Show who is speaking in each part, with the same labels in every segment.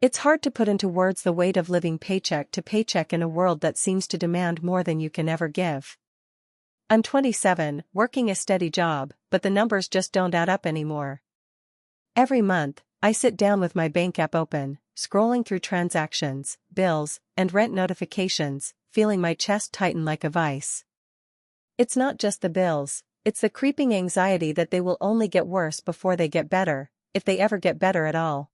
Speaker 1: It's hard to put into words the weight of living paycheck to paycheck in a world that seems to demand more than you can ever give. I'm 27, working a steady job, but the numbers just don't add up anymore. Every month, I sit down with my bank app open, scrolling through transactions, bills, and rent notifications, feeling my chest tighten like a vice. It's not just the bills, it's the creeping anxiety that they will only get worse before they get better, if they ever get better at all.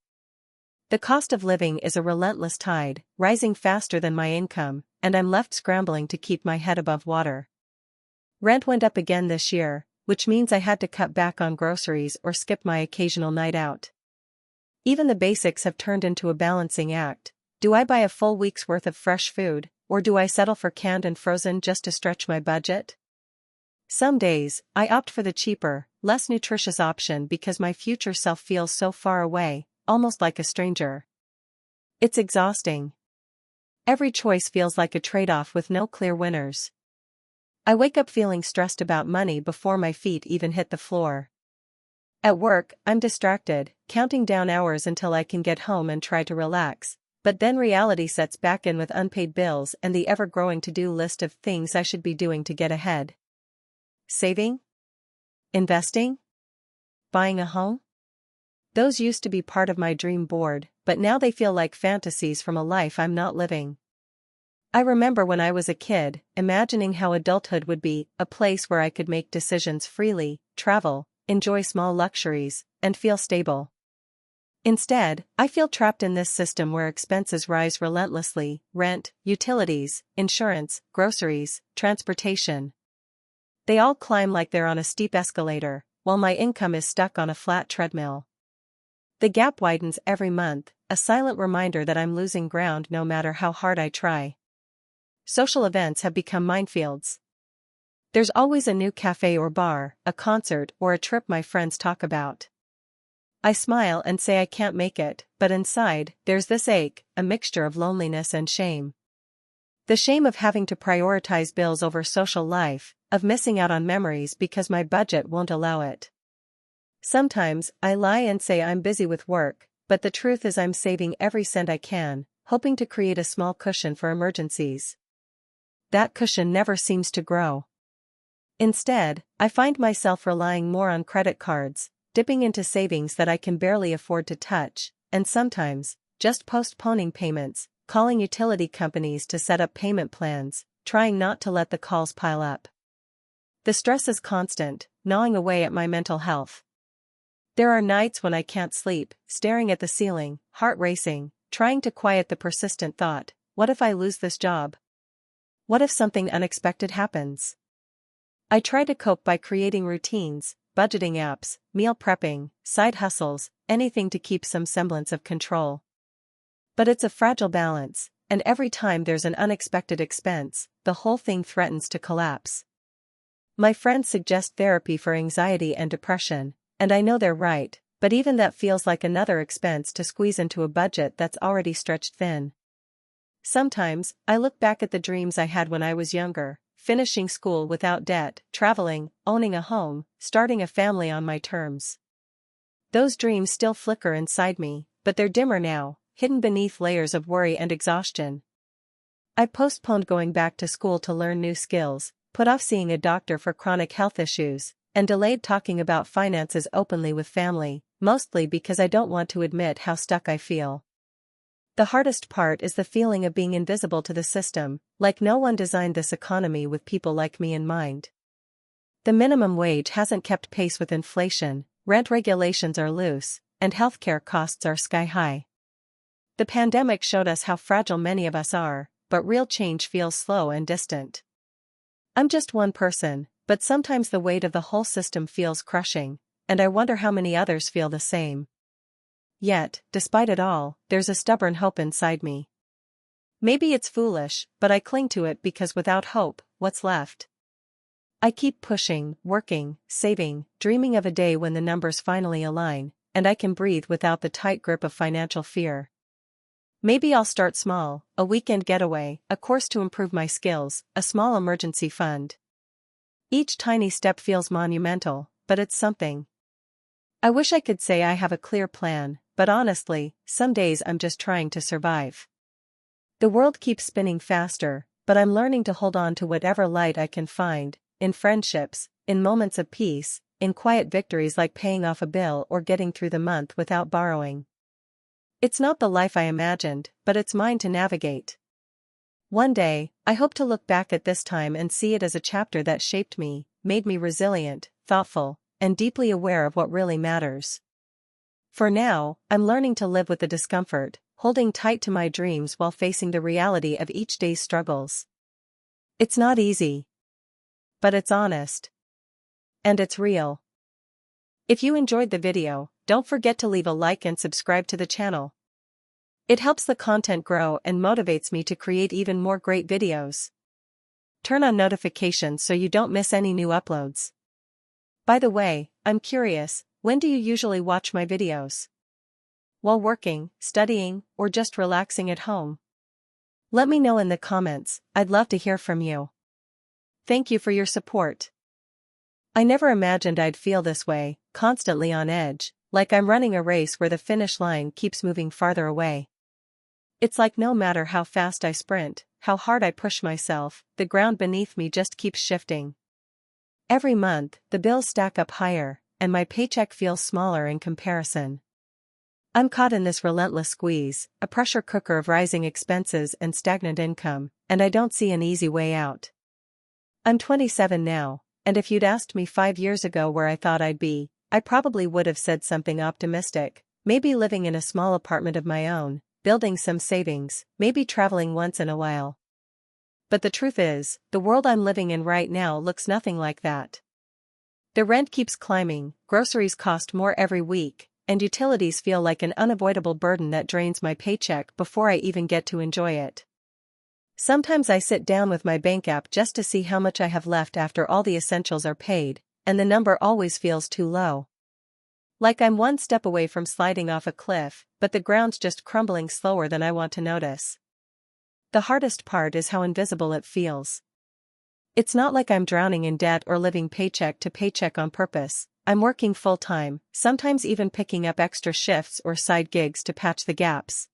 Speaker 1: The cost of living is a relentless tide, rising faster than my income, and I'm left scrambling to keep my head above water. Rent went up again this year, which means I had to cut back on groceries or skip my occasional night out. Even the basics have turned into a balancing act. Do I buy a full week's worth of fresh food, or do I settle for canned and frozen just to stretch my budget? Some days, I opt for the cheaper, less nutritious option because my future self feels so far away, almost like a stranger. It's exhausting. Every choice feels like a trade-off with no clear winners. I wake up feeling stressed about money before my feet even hit the floor. At work, I'm distracted, counting down hours until I can get home and try to relax, but then reality sets back in with unpaid bills and the ever-growing to-do list of things I should be doing to get ahead. Saving? Investing? Buying a home? Those used to be part of my dream board, but now they feel like fantasies from a life I'm not living. I remember when I was a kid, imagining how adulthood would be, a place where I could make decisions freely, travel, enjoy small luxuries, and feel stable. Instead, I feel trapped in this system where expenses rise relentlessly: rent, utilities, insurance, groceries, transportation. They all climb like they're on a steep escalator, while my income is stuck on a flat treadmill. The gap widens every month, a silent reminder that I'm losing ground no matter how hard I try. Social events have become minefields. There's always a new cafe or bar, a concert or a trip my friends talk about. I smile and say I can't make it, but inside, there's this ache, a mixture of loneliness and shame. The shame of having to prioritize bills over social life, of missing out on memories because my budget won't allow it. Sometimes, I lie and say I'm busy with work, but the truth is I'm saving every cent I can, hoping to create a small cushion for emergencies. That cushion never seems to grow. Instead, I find myself relying more on credit cards, dipping into savings that I can barely afford to touch, and sometimes, just postponing payments, calling utility companies to set up payment plans, trying not to let the calls pile up. The stress is constant, gnawing away at my mental health. There are nights when I can't sleep, staring at the ceiling, heart racing, trying to quiet the persistent thought, what if I lose this job? What if something unexpected happens? I try to cope by creating routines, budgeting apps, meal prepping, side hustles, anything to keep some semblance of control. But it's a fragile balance, and every time there's an unexpected expense, the whole thing threatens to collapse. My friends suggest therapy for anxiety and depression, and I know they're right, but even that feels like another expense to squeeze into a budget that's already stretched thin. Sometimes, I look back at the dreams I had when I was younger, finishing school without debt, traveling, owning a home, starting a family on my terms. Those dreams still flicker inside me, but they're dimmer now, hidden beneath layers of worry and exhaustion. I postponed going back to school to learn new skills, put off seeing a doctor for chronic health issues, and delayed talking about finances openly with family, mostly because I don't want to admit how stuck I feel. The hardest part is the feeling of being invisible to the system, like no one designed this economy with people like me in mind. The minimum wage hasn't kept pace with inflation, rent regulations are loose, and healthcare costs are sky high. The pandemic showed us how fragile many of us are, but real change feels slow and distant. I'm just one person, but sometimes the weight of the whole system feels crushing, and I wonder how many others feel the same. Yet, despite it all, there's a stubborn hope inside me. Maybe it's foolish, but I cling to it because without hope, what's left? I keep pushing, working, saving, dreaming of a day when the numbers finally align, and I can breathe without the tight grip of financial fear. Maybe I'll start small, a weekend getaway, a course to improve my skills, a small emergency fund. Each tiny step feels monumental, but it's something. I wish I could say I have a clear plan, but honestly, some days I'm just trying to survive. The world keeps spinning faster, but I'm learning to hold on to whatever light I can find, in friendships, in moments of peace, in quiet victories like paying off a bill or getting through the month without borrowing. It's not the life I imagined, but it's mine to navigate. One day, I hope to look back at this time and see it as a chapter that shaped me, made me resilient, thoughtful, and deeply aware of what really matters. For now, I'm learning to live with the discomfort, holding tight to my dreams while facing the reality of each day's struggles. It's not easy. But it's honest. And it's real. If you enjoyed the video, don't forget to leave a like and subscribe to the channel. It helps the content grow and motivates me to create even more great videos. Turn on notifications so you don't miss any new uploads. By the way, I'm curious, when do you usually watch my videos? While working, studying, or just relaxing at home? Let me know in the comments, I'd love to hear from you. Thank you for your support. I never imagined I'd feel this way, constantly on edge, like I'm running a race where the finish line keeps moving farther away. It's like no matter how fast I sprint, how hard I push myself, the ground beneath me just keeps shifting. Every month, the bills stack up higher, and my paycheck feels smaller in comparison. I'm caught in this relentless squeeze, a pressure cooker of rising expenses and stagnant income, and I don't see an easy way out. I'm 27 now, and if you'd asked me 5 years ago where I thought I'd be, I probably would have said something optimistic, maybe living in a small apartment of my own, building some savings, maybe traveling once in a while. But the truth is, the world I'm living in right now looks nothing like that. The rent keeps climbing, groceries cost more every week, and utilities feel like an unavoidable burden that drains my paycheck before I even get to enjoy it. Sometimes I sit down with my bank app just to see how much I have left after all the essentials are paid, and the number always feels too low. Like I'm one step away from sliding off a cliff, but the ground's just crumbling slower than I want to notice. The hardest part is how invisible it feels. It's not like I'm drowning in debt or living paycheck to paycheck on purpose. I'm working full-time, sometimes even picking up extra shifts or side gigs to patch the gaps.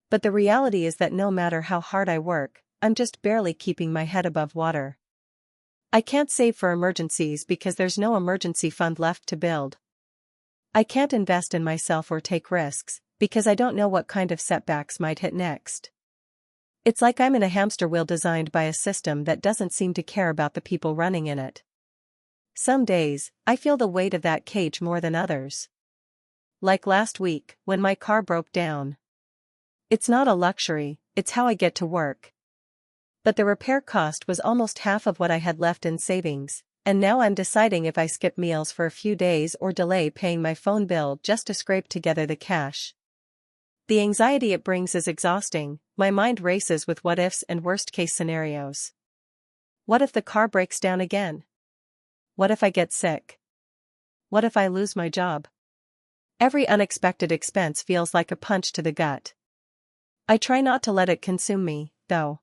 Speaker 1: But the reality is that no matter how hard I work, I'm just barely keeping my head above water. I can't save for emergencies because there's no emergency fund left to build. I can't invest in myself or take risks, because I don't know what kind of setbacks might hit next. It's like I'm in a hamster wheel designed by a system that doesn't seem to care about the people running in it. Some days, I feel the weight of that cage more than others. Like last week, when my car broke down. It's not a luxury, it's how I get to work. But the repair cost was almost half of what I had left in savings, and now I'm deciding if I skip meals for a few days or delay paying my phone bill just to scrape together the cash. The anxiety it brings is exhausting. My mind races with what-ifs and worst-case scenarios. What if the car breaks down again? What if I get sick? What if I lose my job? Every unexpected expense feels like a punch to the gut. I try not to let it consume me, though.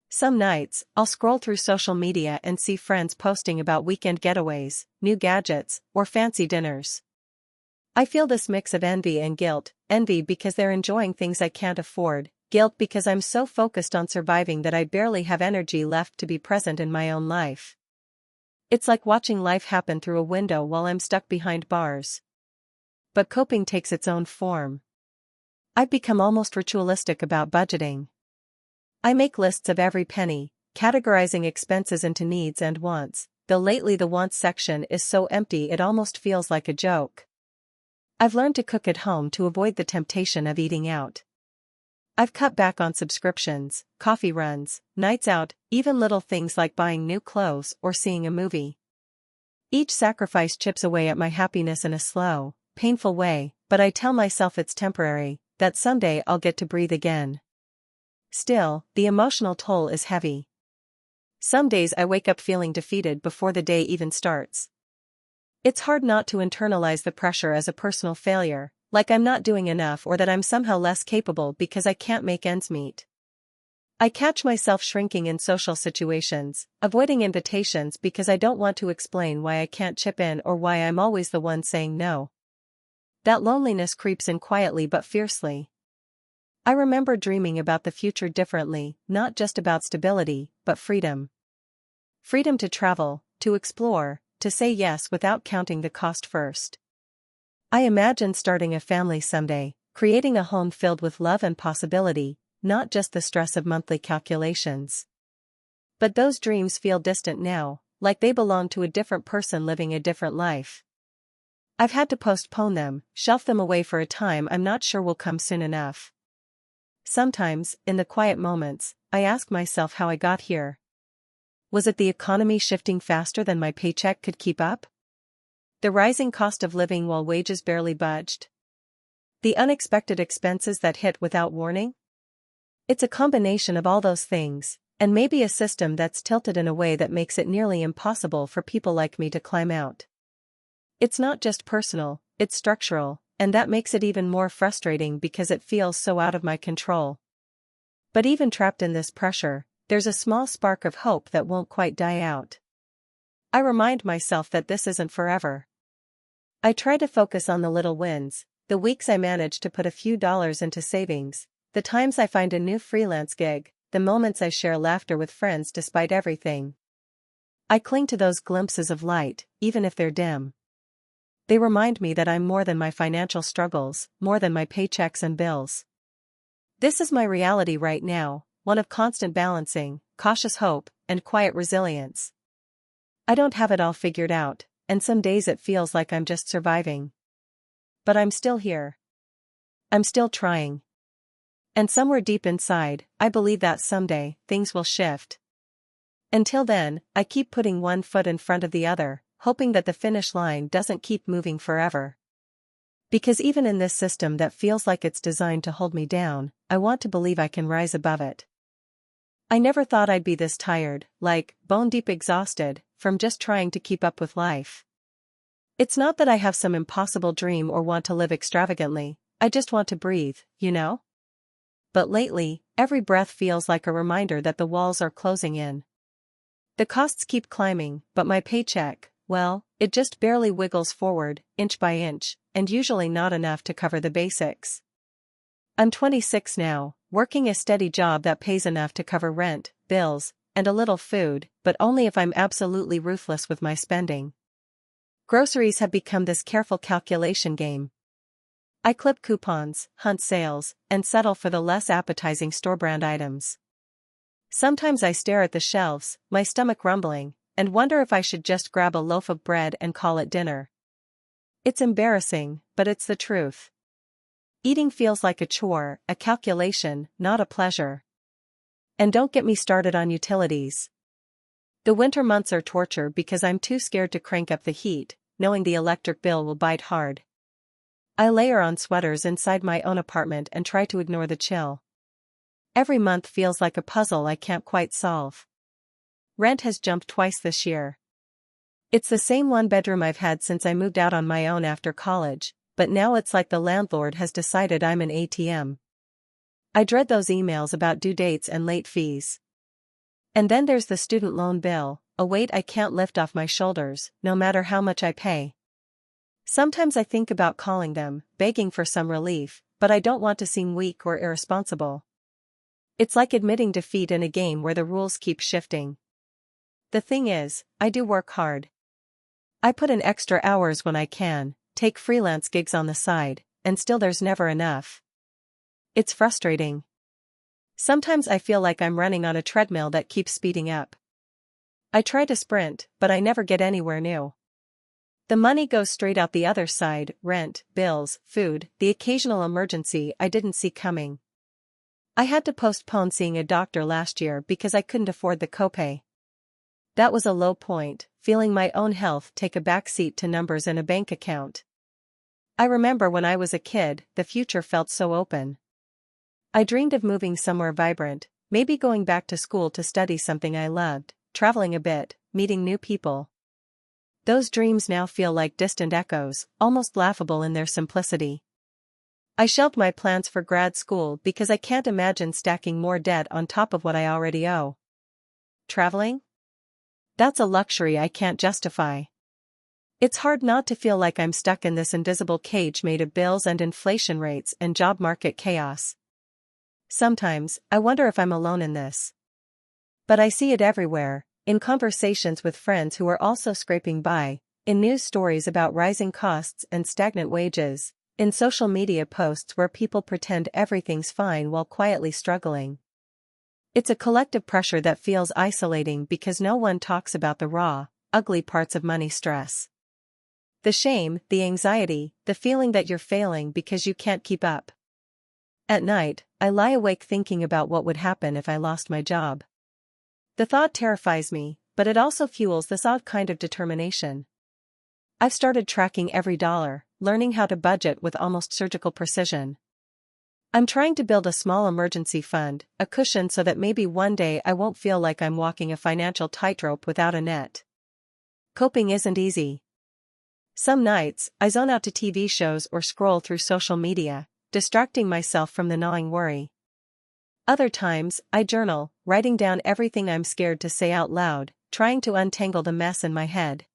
Speaker 1: Some nights, I'll scroll through social media and see friends posting about weekend getaways, new gadgets, or fancy dinners. I feel this mix of envy and guilt, envy because they're enjoying things I can't afford, guilt because I'm so focused on surviving that I barely have energy left to be present in my own life. It's like watching life happen through a window while I'm stuck behind bars. But coping takes its own form. I've become almost ritualistic about budgeting. I make lists of every penny, categorizing expenses into needs and wants, though lately the wants section is so empty it almost feels like a joke. I've learned to cook at home to avoid the temptation of eating out. I've cut back on subscriptions, coffee runs, nights out, even little things like buying new clothes or seeing a movie. Each sacrifice chips away at my happiness in a slow, painful way, but I tell myself it's temporary, that someday I'll get to breathe again. Still, the emotional toll is heavy. Some days I wake up feeling defeated before the day even starts. It's hard not to internalize the pressure as a personal failure, like I'm not doing enough or that I'm somehow less capable because I can't make ends meet. I catch myself shrinking in social situations, avoiding invitations because I don't want to explain why I can't chip in or why I'm always the one saying no. That loneliness creeps in quietly but fiercely. I remember dreaming about the future differently, not just about stability, but freedom. Freedom to travel, to explore, to say yes without counting the cost first. I imagined starting a family someday, creating a home filled with love and possibility, not just the stress of monthly calculations. But those dreams feel distant now, like they belong to a different person living a different life. I've had to postpone them, shelf them away for a time I'm not sure will come soon enough. Sometimes, in the quiet moments, I ask myself how I got here. Was it the economy shifting faster than my paycheck could keep up? The rising cost of living while wages barely budged? The unexpected expenses that hit without warning? It's a combination of all those things, and maybe a system that's tilted in a way that makes it nearly impossible for people like me to climb out. It's not just personal, it's structural, and that makes it even more frustrating because it feels so out of my control. But even trapped in this pressure, there's a small spark of hope that won't quite die out. I remind myself that this isn't forever. I try to focus on the little wins, the weeks I manage to put a few dollars into savings, the times I find a new freelance gig, the moments I share laughter with friends despite everything. I cling to those glimpses of light, even if they're dim. They remind me that I'm more than my financial struggles, more than my paychecks and bills. This is my reality right now, one of constant balancing, cautious hope, and quiet resilience. I don't have it all figured out, and some days it feels like I'm just surviving. But I'm still here. I'm still trying. And somewhere deep inside, I believe that someday, things will shift. Until then, I keep putting one foot in front of the other, hoping that the finish line doesn't keep moving forever. Because even in this system that feels like it's designed to hold me down, I want to believe I can rise above it. I never thought I'd be this tired, like, bone-deep exhausted, from just trying to keep up with life. It's not that I have some impossible dream or want to live extravagantly, I just want to breathe, you know? But lately, every breath feels like a reminder that the walls are closing in. The costs keep climbing, but my paycheck, well, it just barely wiggles forward, inch by inch, and usually not enough to cover the basics. I'm 26 now, working a steady job that pays enough to cover rent, bills, and a little food, but only if I'm absolutely ruthless with my spending. Groceries have become this careful calculation game. I clip coupons, hunt sales, and settle for the less appetizing store-brand items. Sometimes I stare at the shelves, my stomach rumbling, and wonder if I should just grab a loaf of bread and call it dinner. It's embarrassing, but it's the truth. Eating feels like a chore, a calculation, not a pleasure. And don't get me started on utilities. The winter months are torture because I'm too scared to crank up the heat, knowing the electric bill will bite hard. I layer on sweaters inside my own apartment and try to ignore the chill. Every month feels like a puzzle I can't quite solve. Rent has jumped twice this year. It's the same one bedroom I've had since I moved out on my own after college, but now it's like the landlord has decided I'm an ATM. I dread those emails about due dates and late fees. And then there's the student loan bill, a weight I can't lift off my shoulders, no matter how much I pay. Sometimes I think about calling them, begging for some relief, but I don't want to seem weak or irresponsible. It's like admitting defeat in a game where the rules keep shifting. The thing is, I do work hard. I put in extra hours when I can, take freelance gigs on the side, and still there's never enough. It's frustrating. Sometimes I feel like I'm running on a treadmill that keeps speeding up. I try to sprint, but I never get anywhere new. The money goes straight out the other side, rent, bills, food, the occasional emergency I didn't see coming. I had to postpone seeing a doctor last year because I couldn't afford the copay. That was a low point, feeling my own health take a backseat to numbers in a bank account. I remember when I was a kid, the future felt so open. I dreamed of moving somewhere vibrant, maybe going back to school to study something I loved, traveling a bit, meeting new people. Those dreams now feel like distant echoes, almost laughable in their simplicity. I shelved my plans for grad school because I can't imagine stacking more debt on top of what I already owe. Traveling? That's a luxury I can't justify. It's hard not to feel like I'm stuck in this invisible cage made of bills and inflation rates and job market chaos. Sometimes, I wonder if I'm alone in this. But I see it everywhere, in conversations with friends who are also scraping by, in news stories about rising costs and stagnant wages, in social media posts where people pretend everything's fine while quietly struggling. It's a collective pressure that feels isolating because no one talks about the raw, ugly parts of money stress. The shame, the anxiety, the feeling that you're failing because you can't keep up. At night, I lie awake thinking about what would happen if I lost my job. The thought terrifies me, but it also fuels this odd kind of determination. I've started tracking every dollar, learning how to budget with almost surgical precision. I'm trying to build a small emergency fund, a cushion so that maybe one day I won't feel like I'm walking a financial tightrope without a net. Coping isn't easy. Some nights, I zone out to TV shows or scroll through social media, distracting myself from the gnawing worry. Other times, I journal, writing down everything I'm scared to say out loud, trying to untangle the mess in my head.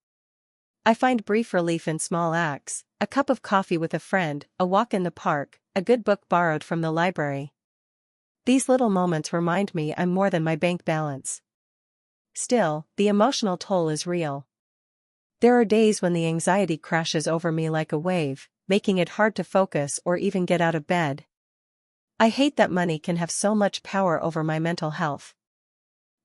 Speaker 1: I find brief relief in small acts, a cup of coffee with a friend, a walk in the park, a good book borrowed from the library. These little moments remind me I'm more than my bank balance. Still, the emotional toll is real. There are days when the anxiety crashes over me like a wave, making it hard to focus or even get out of bed. I hate that money can have so much power over my mental health.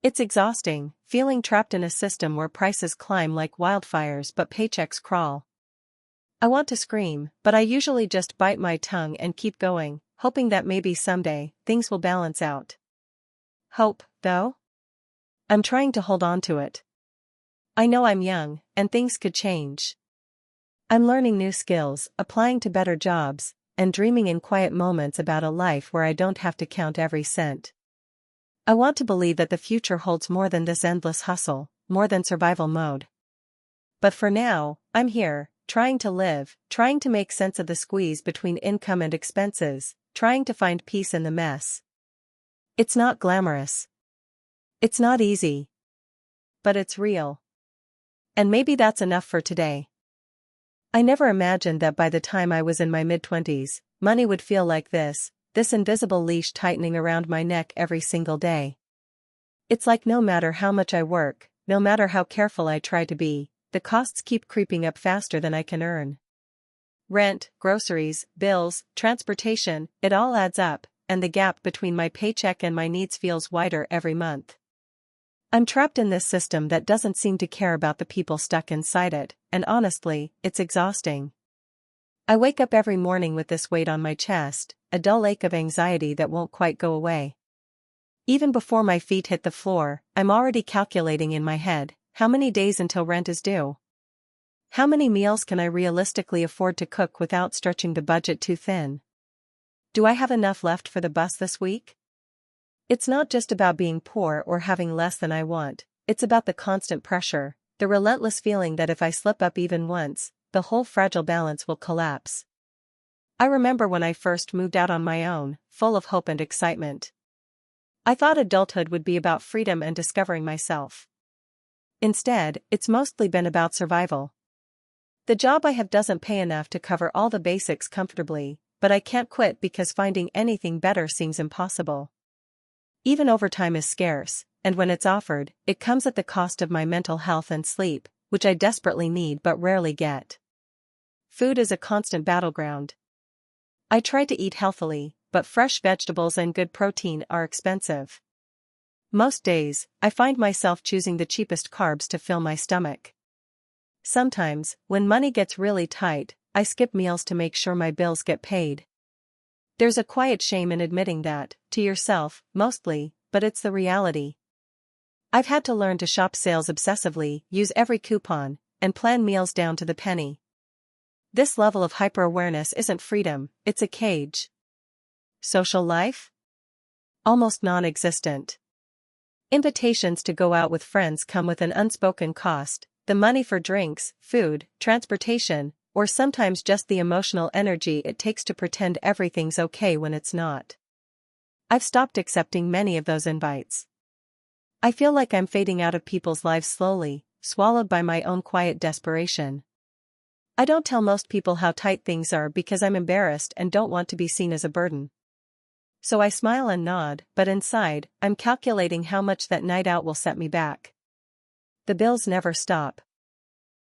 Speaker 1: It's exhausting, feeling trapped in a system where prices climb like wildfires but paychecks crawl. I want to scream, but I usually just bite my tongue and keep going, hoping that maybe someday, things will balance out. Hope, though? I'm trying to hold on to it. I know I'm young, and things could change. I'm learning new skills, applying to better jobs, and dreaming in quiet moments about a life where I don't have to count every cent. I want to believe that the future holds more than this endless hustle, more than survival mode. But for now, I'm here, trying to live, trying to make sense of the squeeze between income and expenses, trying to find peace in the mess. It's not glamorous. It's not easy. But it's real. And maybe that's enough for today. I never imagined that by the time I was in my mid-20s, money would feel like this invisible leash tightening around my neck every single day. It's like no matter how much I work, no matter how careful I try to be, the costs keep creeping up faster than I can earn. Rent, groceries, bills, transportation, it all adds up, and the gap between my paycheck and my needs feels wider every month. I'm trapped in this system that doesn't seem to care about the people stuck inside it, and honestly, it's exhausting. I wake up every morning with this weight on my chest, a dull ache of anxiety that won't quite go away. Even before my feet hit the floor, I'm already calculating in my head, how many days until rent is due? How many meals can I realistically afford to cook without stretching the budget too thin? Do I have enough left for the bus this week? It's not just about being poor or having less than I want, it's about the constant pressure, the relentless feeling that if I slip up even once, the whole fragile balance will collapse. I remember when I first moved out on my own, full of hope and excitement. I thought adulthood would be about freedom and discovering myself. Instead, it's mostly been about survival. The job I have doesn't pay enough to cover all the basics comfortably, but I can't quit because finding anything better seems impossible. Even overtime is scarce, and when it's offered, it comes at the cost of my mental health and sleep, which I desperately need but rarely get. Food is a constant battleground. I try to eat healthily, but fresh vegetables and good protein are expensive. Most days, I find myself choosing the cheapest carbs to fill my stomach. Sometimes, when money gets really tight, I skip meals to make sure my bills get paid. There's a quiet shame in admitting that, to yourself, mostly, but it's the reality. I've had to learn to shop sales obsessively, use every coupon, and plan meals down to the penny. This level of hyper-awareness isn't freedom, it's a cage. Social life? Almost non-existent. Invitations to go out with friends come with an unspoken cost, the money for drinks, food, transportation, or sometimes just the emotional energy it takes to pretend everything's okay when it's not. I've stopped accepting many of those invites. I feel like I'm fading out of people's lives slowly, swallowed by my own quiet desperation. I don't tell most people how tight things are because I'm embarrassed and don't want to be seen as a burden. So I smile and nod, but inside, I'm calculating how much that night out will set me back. The bills never stop.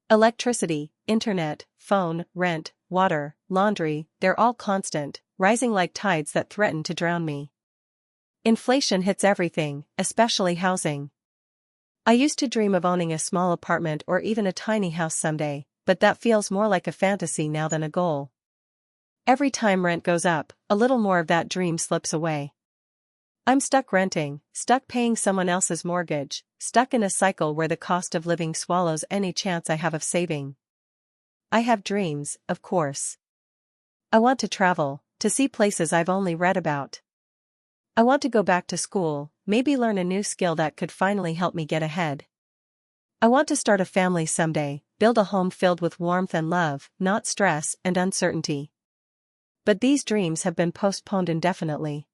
Speaker 1: Electricity, internet, phone, rent, water, laundry, they're all constant, rising like tides that threaten to drown me. Inflation hits everything, especially housing. I used to dream of owning a small apartment or even a tiny house someday, but that feels more like a fantasy now than a goal. Every time rent goes up, a little more of that dream slips away. I'm stuck renting, stuck paying someone else's mortgage, stuck in a cycle where the cost of living swallows any chance I have of saving. I have dreams, of course. I want to travel, to see places I've only read about. I want to go back to school, maybe learn a new skill that could finally help me get ahead. I want to start a family someday, build a home filled with warmth and love, not stress and uncertainty. But these dreams have been postponed indefinitely.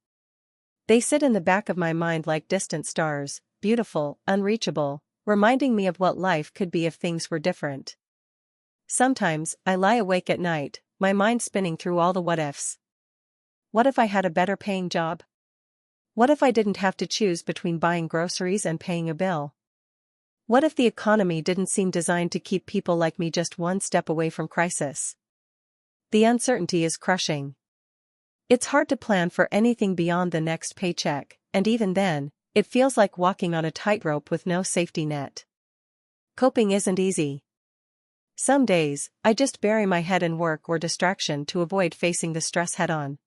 Speaker 1: They sit in the back of my mind like distant stars, beautiful, unreachable, reminding me of what life could be if things were different. Sometimes, I lie awake at night, my mind spinning through all the what-ifs. What if I had a better paying job? What if I didn't have to choose between buying groceries and paying a bill? What if the economy didn't seem designed to keep people like me just one step away from crisis? The uncertainty is crushing. It's hard to plan for anything beyond the next paycheck, and even then, it feels like walking on a tightrope with no safety net. Coping isn't easy. Some days, I just bury my head in work or distraction to avoid facing the stress head-on.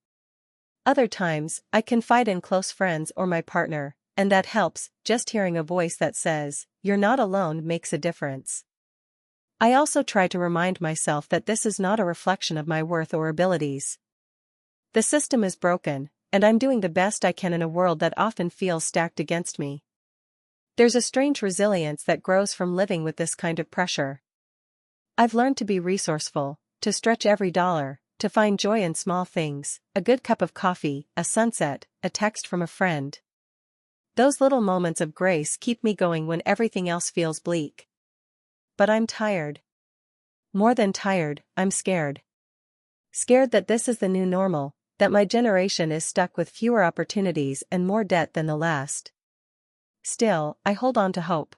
Speaker 1: Other times, I confide in close friends or my partner, and that helps. Just hearing a voice that says, "You're not alone," makes a difference. I also try to remind myself that this is not a reflection of my worth or abilities. The system is broken, and I'm doing the best I can in a world that often feels stacked against me. There's a strange resilience that grows from living with this kind of pressure. I've learned to be resourceful, to stretch every dollar, to find joy in small things, a good cup of coffee, a sunset, a text from a friend. Those little moments of grace keep me going when everything else feels bleak. But I'm tired. More than tired, I'm scared. Scared that this is the new normal, that my generation is stuck with fewer opportunities and more debt than the last. Still, I hold on to hope.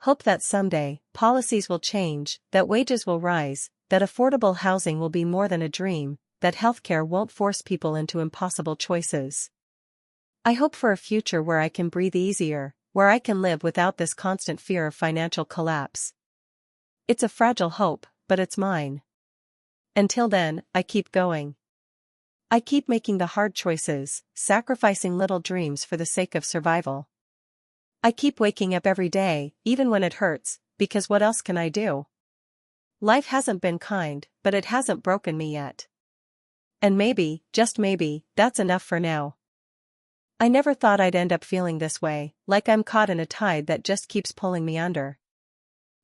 Speaker 1: Hope that someday, policies will change, that wages will rise, that affordable housing will be more than a dream, that healthcare won't force people into impossible choices. I hope for a future where I can breathe easier, where I can live without this constant fear of financial collapse. It's a fragile hope, but it's mine. Until then, I keep going. I keep making the hard choices, sacrificing little dreams for the sake of survival. I keep waking up every day, even when it hurts, because what else can I do? Life hasn't been kind, but it hasn't broken me yet. And maybe, just maybe, that's enough for now. I never thought I'd end up feeling this way, like I'm caught in a tide that just keeps pulling me under.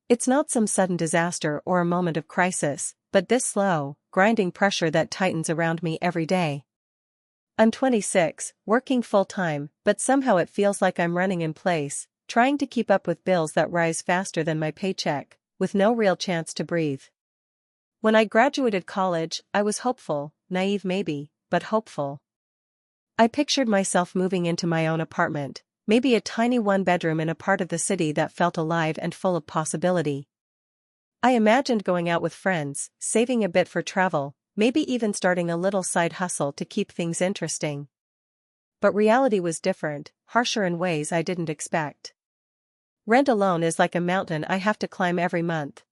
Speaker 1: It's not some sudden disaster or a moment of crisis, but this slow, grinding pressure that tightens around me every day. I'm 26, working full-time, but somehow it feels like I'm running in place, trying to keep up with bills that rise faster than my paycheck, with no real chance to breathe. When I graduated college, I was hopeful, naive maybe, but hopeful. I pictured myself moving into my own apartment, maybe a tiny one-bedroom in a part of the city that felt alive and full of possibility. I imagined going out with friends, saving a bit for travel, maybe even starting a little side hustle to keep things interesting. But reality was different, harsher in ways I didn't expect. Rent alone is like a mountain I have to climb every month.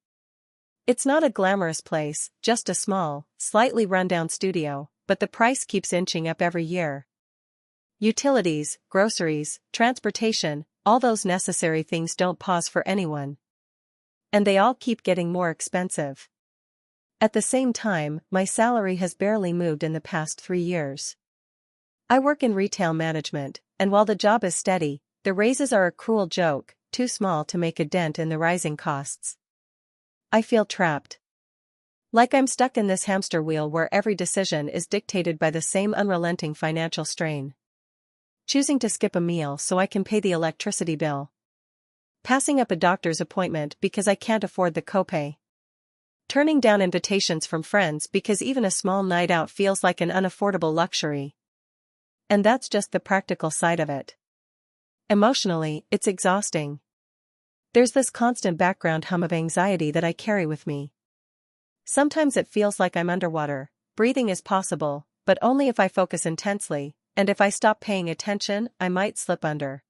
Speaker 1: It's not a glamorous place, just a small, slightly run-down studio, but the price keeps inching up every year. Utilities, groceries, transportation, all those necessary things don't pause for anyone. And they all keep getting more expensive. At the same time, my salary has barely moved in the past 3 years. I work in retail management, and while the job is steady, the raises are a cruel joke, too small to make a dent in the rising costs. I feel trapped. Like I'm stuck in this hamster wheel where every decision is dictated by the same unrelenting financial strain. Choosing to skip a meal so I can pay the electricity bill. Passing up a doctor's appointment because I can't afford the copay. Turning down invitations from friends because even a small night out feels like an unaffordable luxury. And that's just the practical side of it. Emotionally, it's exhausting. There's this constant background hum of anxiety that I carry with me. Sometimes it feels like I'm underwater. Breathing is possible, but only if I focus intensely, and if I stop paying attention, I might slip under.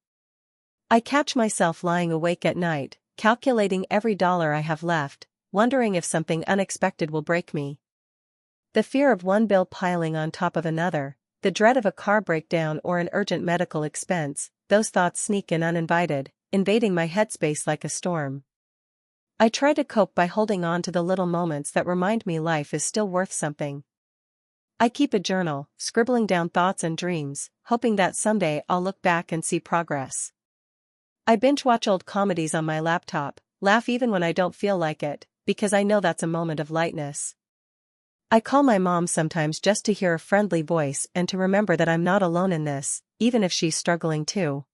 Speaker 1: I catch myself lying awake at night, calculating every dollar I have left, wondering if something unexpected will break me. The fear of one bill piling on top of another, the dread of a car breakdown or an urgent medical expense, those thoughts sneak in uninvited, invading my headspace like a storm. I try to cope by holding on to the little moments that remind me life is still worth something. I keep a journal, scribbling down thoughts and dreams, hoping that someday I'll look back and see progress. I binge watch old comedies on my laptop, laugh even when I don't feel like it, because I know that's a moment of lightness. I call my mom sometimes just to hear a friendly voice and to remember that I'm not alone in this, even if she's struggling too.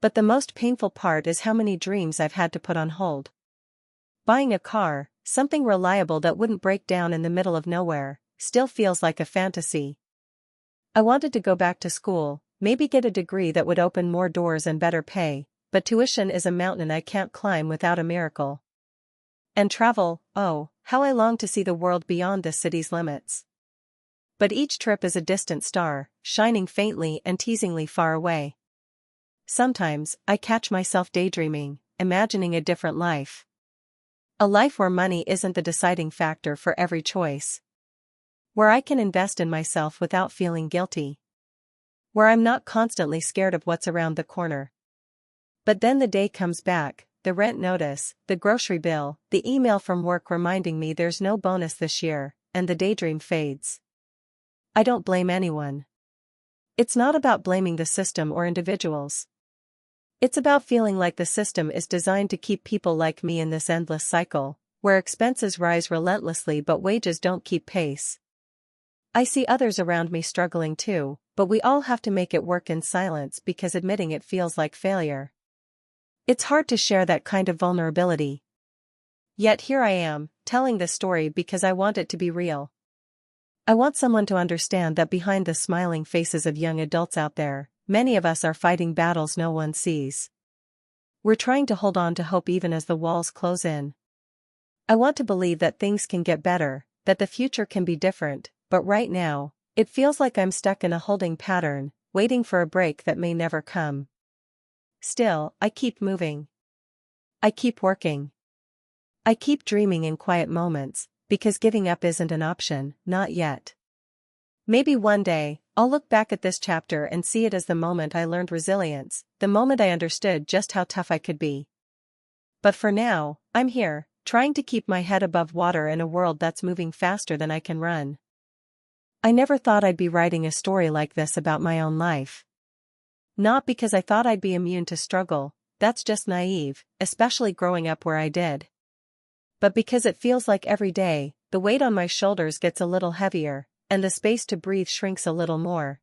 Speaker 1: But the most painful part is how many dreams I've had to put on hold. Buying a car, something reliable that wouldn't break down in the middle of nowhere, still feels like a fantasy. I wanted to go back to school, maybe get a degree that would open more doors and better pay, but tuition is a mountain I can't climb without a miracle. And travel, oh, how I long to see the world beyond this city's limits. But each trip is a distant star, shining faintly and teasingly far away. Sometimes, I catch myself daydreaming, imagining a different life. A life where money isn't the deciding factor for every choice. Where I can invest in myself without feeling guilty. Where I'm not constantly scared of what's around the corner. But then the day comes back, the rent notice, the grocery bill, the email from work reminding me there's no bonus this year, and the daydream fades. I don't blame anyone. It's not about blaming the system or individuals. It's about feeling like the system is designed to keep people like me in this endless cycle, where expenses rise relentlessly but wages don't keep pace. I see others around me struggling too, but we all have to make it work in silence because admitting it feels like failure. It's hard to share that kind of vulnerability. Yet here I am, telling this story because I want it to be real. I want someone to understand that behind the smiling faces of young adults out there, many of us are fighting battles no one sees. We're trying to hold on to hope even as the walls close in. I want to believe that things can get better, that the future can be different, but right now, it feels like I'm stuck in a holding pattern, waiting for a break that may never come. Still, I keep moving. I keep working. I keep dreaming in quiet moments, because giving up isn't an option, not yet. Maybe one day, I'll look back at this chapter and see it as the moment I learned resilience, the moment I understood just how tough I could be. But for now, I'm here, trying to keep my head above water in a world that's moving faster than I can run. I never thought I'd be writing a story like this about my own life. Not because I thought I'd be immune to struggle, that's just naive, especially growing up where I did. But because it feels like every day, the weight on my shoulders gets a little heavier, and the space to breathe shrinks a little more.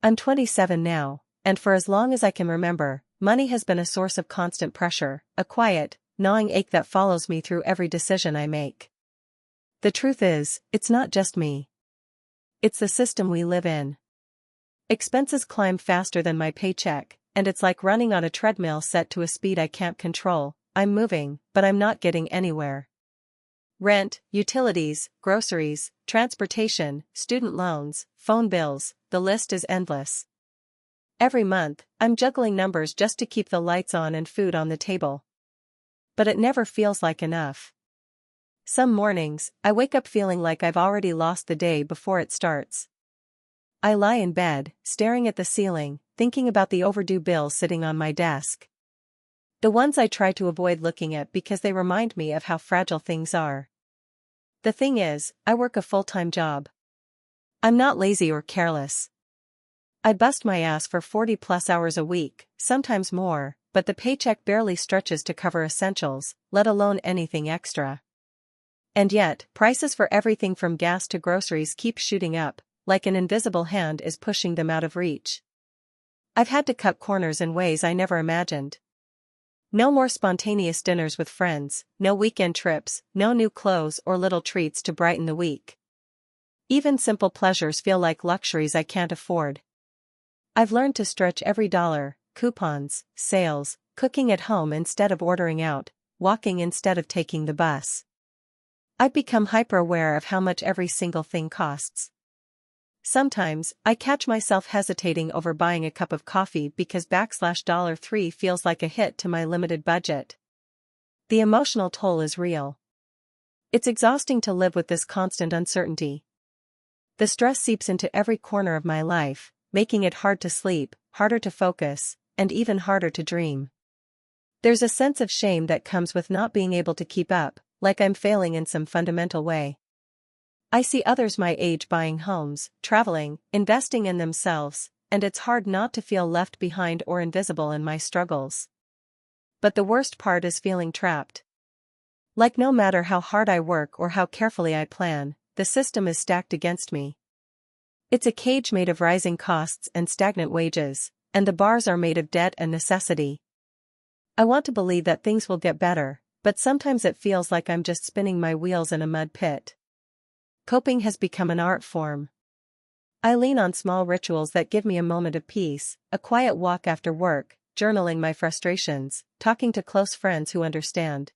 Speaker 1: I'm 27 now, and for as long as I can remember, money has been a source of constant pressure, a quiet, gnawing ache that follows me through every decision I make. The truth is, it's not just me. It's the system we live in. Expenses climb faster than my paycheck, and it's like running on a treadmill set to a speed I can't control. I'm moving, but I'm not getting anywhere. Rent, utilities, groceries, transportation, student loans, phone bills, the list is endless. Every month, I'm juggling numbers just to keep the lights on and food on the table. But it never feels like enough. Some mornings, I wake up feeling like I've already lost the day before it starts. I lie in bed, staring at the ceiling, thinking about the overdue bills sitting on my desk. The ones I try to avoid looking at because they remind me of how fragile things are. The thing is, I work a full-time job. I'm not lazy or careless. I bust my ass for 40+ hours a week, sometimes more, but the paycheck barely stretches to cover essentials, let alone anything extra. And yet, prices for everything from gas to groceries keep shooting up, like an invisible hand is pushing them out of reach. I've had to cut corners in ways I never imagined. No more spontaneous dinners with friends, no weekend trips, no new clothes or little treats to brighten the week. Even simple pleasures feel like luxuries I can't afford. I've learned to stretch every dollar: coupons, sales, cooking at home instead of ordering out, walking instead of taking the bus. I've become hyper-aware of how much every single thing costs. Sometimes, I catch myself hesitating over buying a cup of coffee because $3 feels like a hit to my limited budget. The emotional toll is real. It's exhausting to live with this constant uncertainty. The stress seeps into every corner of my life, making it hard to sleep, harder to focus, and even harder to dream. There's a sense of shame that comes with not being able to keep up, like I'm failing in some fundamental way. I see others my age buying homes, traveling, investing in themselves, and it's hard not to feel left behind or invisible in my struggles. But the worst part is feeling trapped. Like no matter how hard I work or how carefully I plan, the system is stacked against me. It's a cage made of rising costs and stagnant wages, and the bars are made of debt and necessity. I want to believe that things will get better, but sometimes it feels like I'm just spinning my wheels in a mud pit. Coping has become an art form. I lean on small rituals that give me a moment of peace: a quiet walk after work, journaling my frustrations, talking to close friends who understand.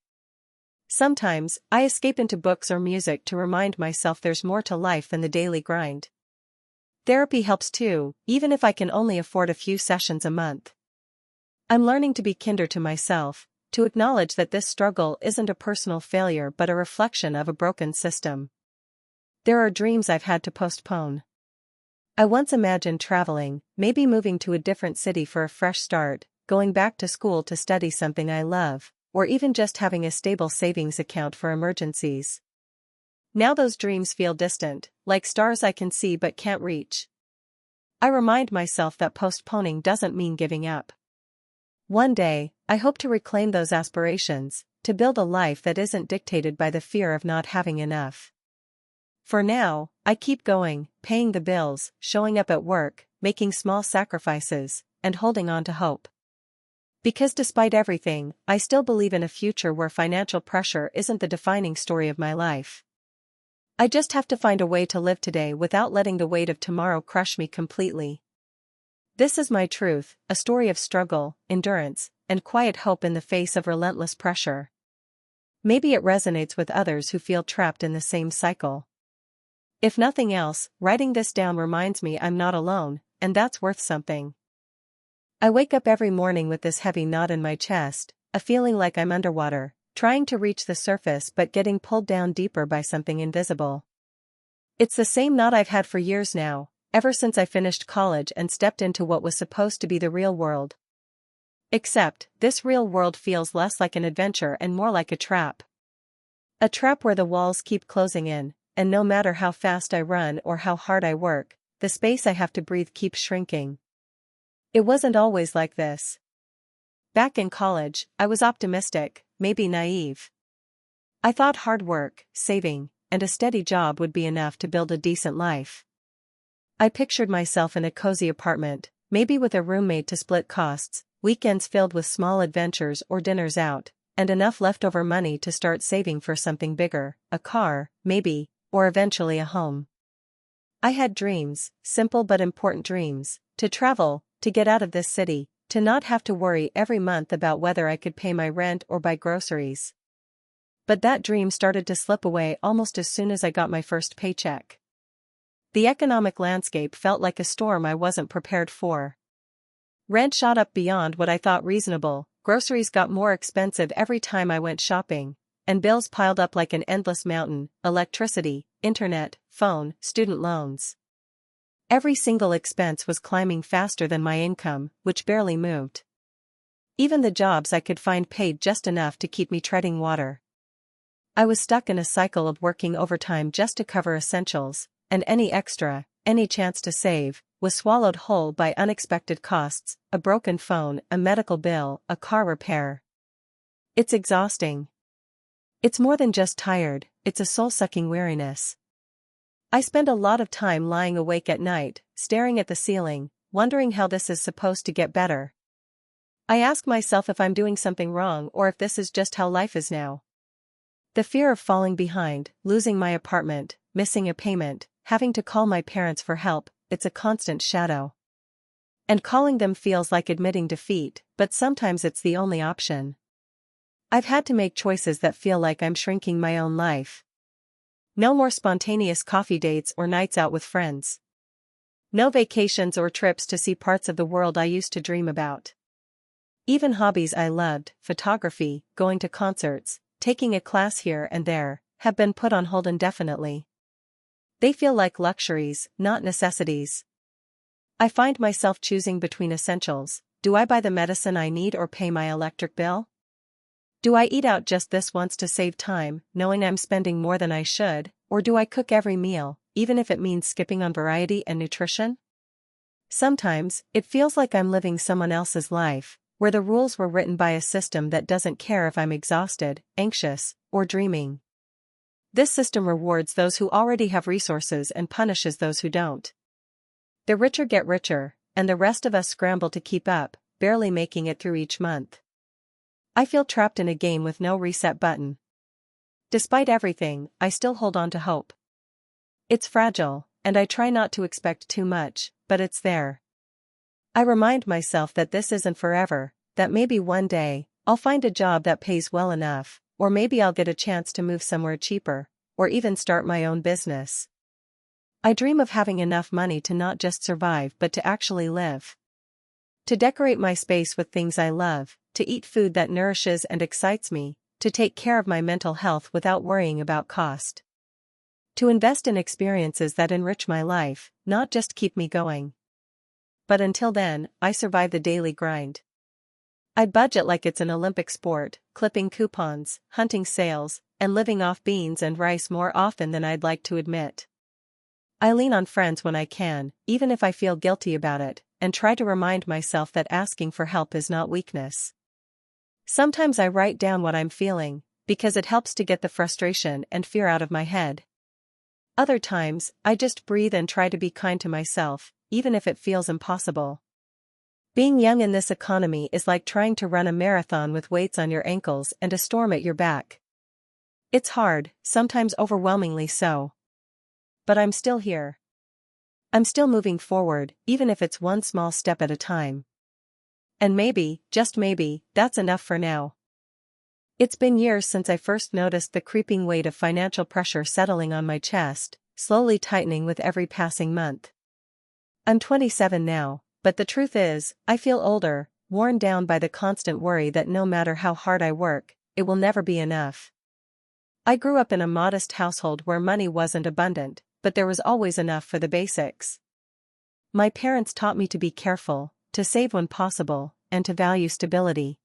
Speaker 1: Sometimes, I escape into books or music to remind myself there's more to life than the daily grind. Therapy helps too, even if I can only afford a few sessions a month. I'm learning to be kinder to myself, to acknowledge that this struggle isn't a personal failure but a reflection of a broken system. There are dreams I've had to postpone. I once imagined traveling, maybe moving to a different city for a fresh start, going back to school to study something I love, or even just having a stable savings account for emergencies. Now those dreams feel distant, like stars I can see but can't reach. I remind myself that postponing doesn't mean giving up. One day, I hope to reclaim those aspirations, to build a life that isn't dictated by the fear of not having enough. For now, I keep going, paying the bills, showing up at work, making small sacrifices, and holding on to hope. Because despite everything, I still believe in a future where financial pressure isn't the defining story of my life. I just have to find a way to live today without letting the weight of tomorrow crush me completely. This is my truth, a story of struggle, endurance, and quiet hope in the face of relentless pressure. Maybe it resonates with others who feel trapped in the same cycle. If nothing else, writing this down reminds me I'm not alone, and that's worth something. I wake up every morning with this heavy knot in my chest, a feeling like I'm underwater, trying to reach the surface but getting pulled down deeper by something invisible. It's the same knot I've had for years now, ever since I finished college and stepped into what was supposed to be the real world. Except, this real world feels less like an adventure and more like a trap. A trap where the walls keep closing in, and no matter how fast I run or how hard I work, the space I have to breathe keeps shrinking. It wasn't always like this. Back in college, I was optimistic, maybe naive. I thought hard work, saving, and a steady job would be enough to build a decent life. I pictured myself in a cozy apartment, maybe with a roommate to split costs, weekends filled with small adventures or dinners out, and enough leftover money to start saving for something bigger: a car, maybe, or eventually a home. I had dreams, simple but important dreams: to travel, to get out of this city, to not have to worry every month about whether I could pay my rent or buy groceries. But that dream started to slip away almost as soon as I got my first paycheck. The economic landscape felt like a storm I wasn't prepared for. Rent shot up beyond what I thought reasonable, groceries got more expensive every time I went shopping, and bills piled up like an endless mountain: electricity, internet, phone, student loans. Every single expense was climbing faster than my income, which barely moved. Even the jobs I could find paid just enough to keep me treading water. I was stuck in a cycle of working overtime just to cover essentials, and any extra, any chance to save, was swallowed whole by unexpected costs: a broken phone, a medical bill, a car repair. It's exhausting. It's more than just tired, it's a soul-sucking weariness. I spend a lot of time lying awake at night, staring at the ceiling, wondering how this is supposed to get better. I ask myself if I'm doing something wrong or if this is just how life is now. The fear of falling behind, losing my apartment, missing a payment, having to call my parents for help, it's a constant shadow. And calling them feels like admitting defeat, but sometimes it's the only option. I've had to make choices that feel like I'm shrinking my own life. No more spontaneous coffee dates or nights out with friends. No vacations or trips to see parts of the world I used to dream about. Even hobbies I loved, photography, going to concerts, taking a class here and there, have been put on hold indefinitely. They feel like luxuries, not necessities. I find myself choosing between essentials. Do I buy the medicine I need or pay my electric bill? Do I eat out just this once to save time, knowing I'm spending more than I should, or do I cook every meal, even if it means skipping on variety and nutrition? Sometimes, it feels like I'm living someone else's life, where the rules were written by a system that doesn't care if I'm exhausted, anxious, or dreaming. This system rewards those who already have resources and punishes those who don't. The richer get richer, and the rest of us scramble to keep up, barely making it through each month. I feel trapped in a game with no reset button. Despite everything, I still hold on to hope. It's fragile, and I try not to expect too much, but it's there. I remind myself that this isn't forever, that maybe one day, I'll find a job that pays well enough, or maybe I'll get a chance to move somewhere cheaper, or even start my own business. I dream of having enough money to not just survive but to actually live. To decorate my space with things I love, to eat food that nourishes and excites me, to take care of my mental health without worrying about cost. To invest in experiences that enrich my life, not just keep me going. But until then, I survive the daily grind. I budget like it's an Olympic sport, clipping coupons, hunting sales, and living off beans and rice more often than I'd like to admit. I lean on friends when I can, even if I feel guilty about it, and try to remind myself that asking for help is not weakness. Sometimes I write down what I'm feeling, because it helps to get the frustration and fear out of my head. Other times, I just breathe and try to be kind to myself, even if it feels impossible. Being young in this economy is like trying to run a marathon with weights on your ankles and a storm at your back. It's hard, sometimes overwhelmingly so. But I'm still here. I'm still moving forward, even if it's one small step at a time. And maybe, just maybe, that's enough for now. It's been years since I first noticed the creeping weight of financial pressure settling on my chest, slowly tightening with every passing month. I'm 27 now, but the truth is, I feel older, worn down by the constant worry that no matter how hard I work, it will never be enough. I grew up in a modest household where money wasn't abundant, but there was always enough for the basics. My parents taught me to be careful, to save when possible, and to value stability.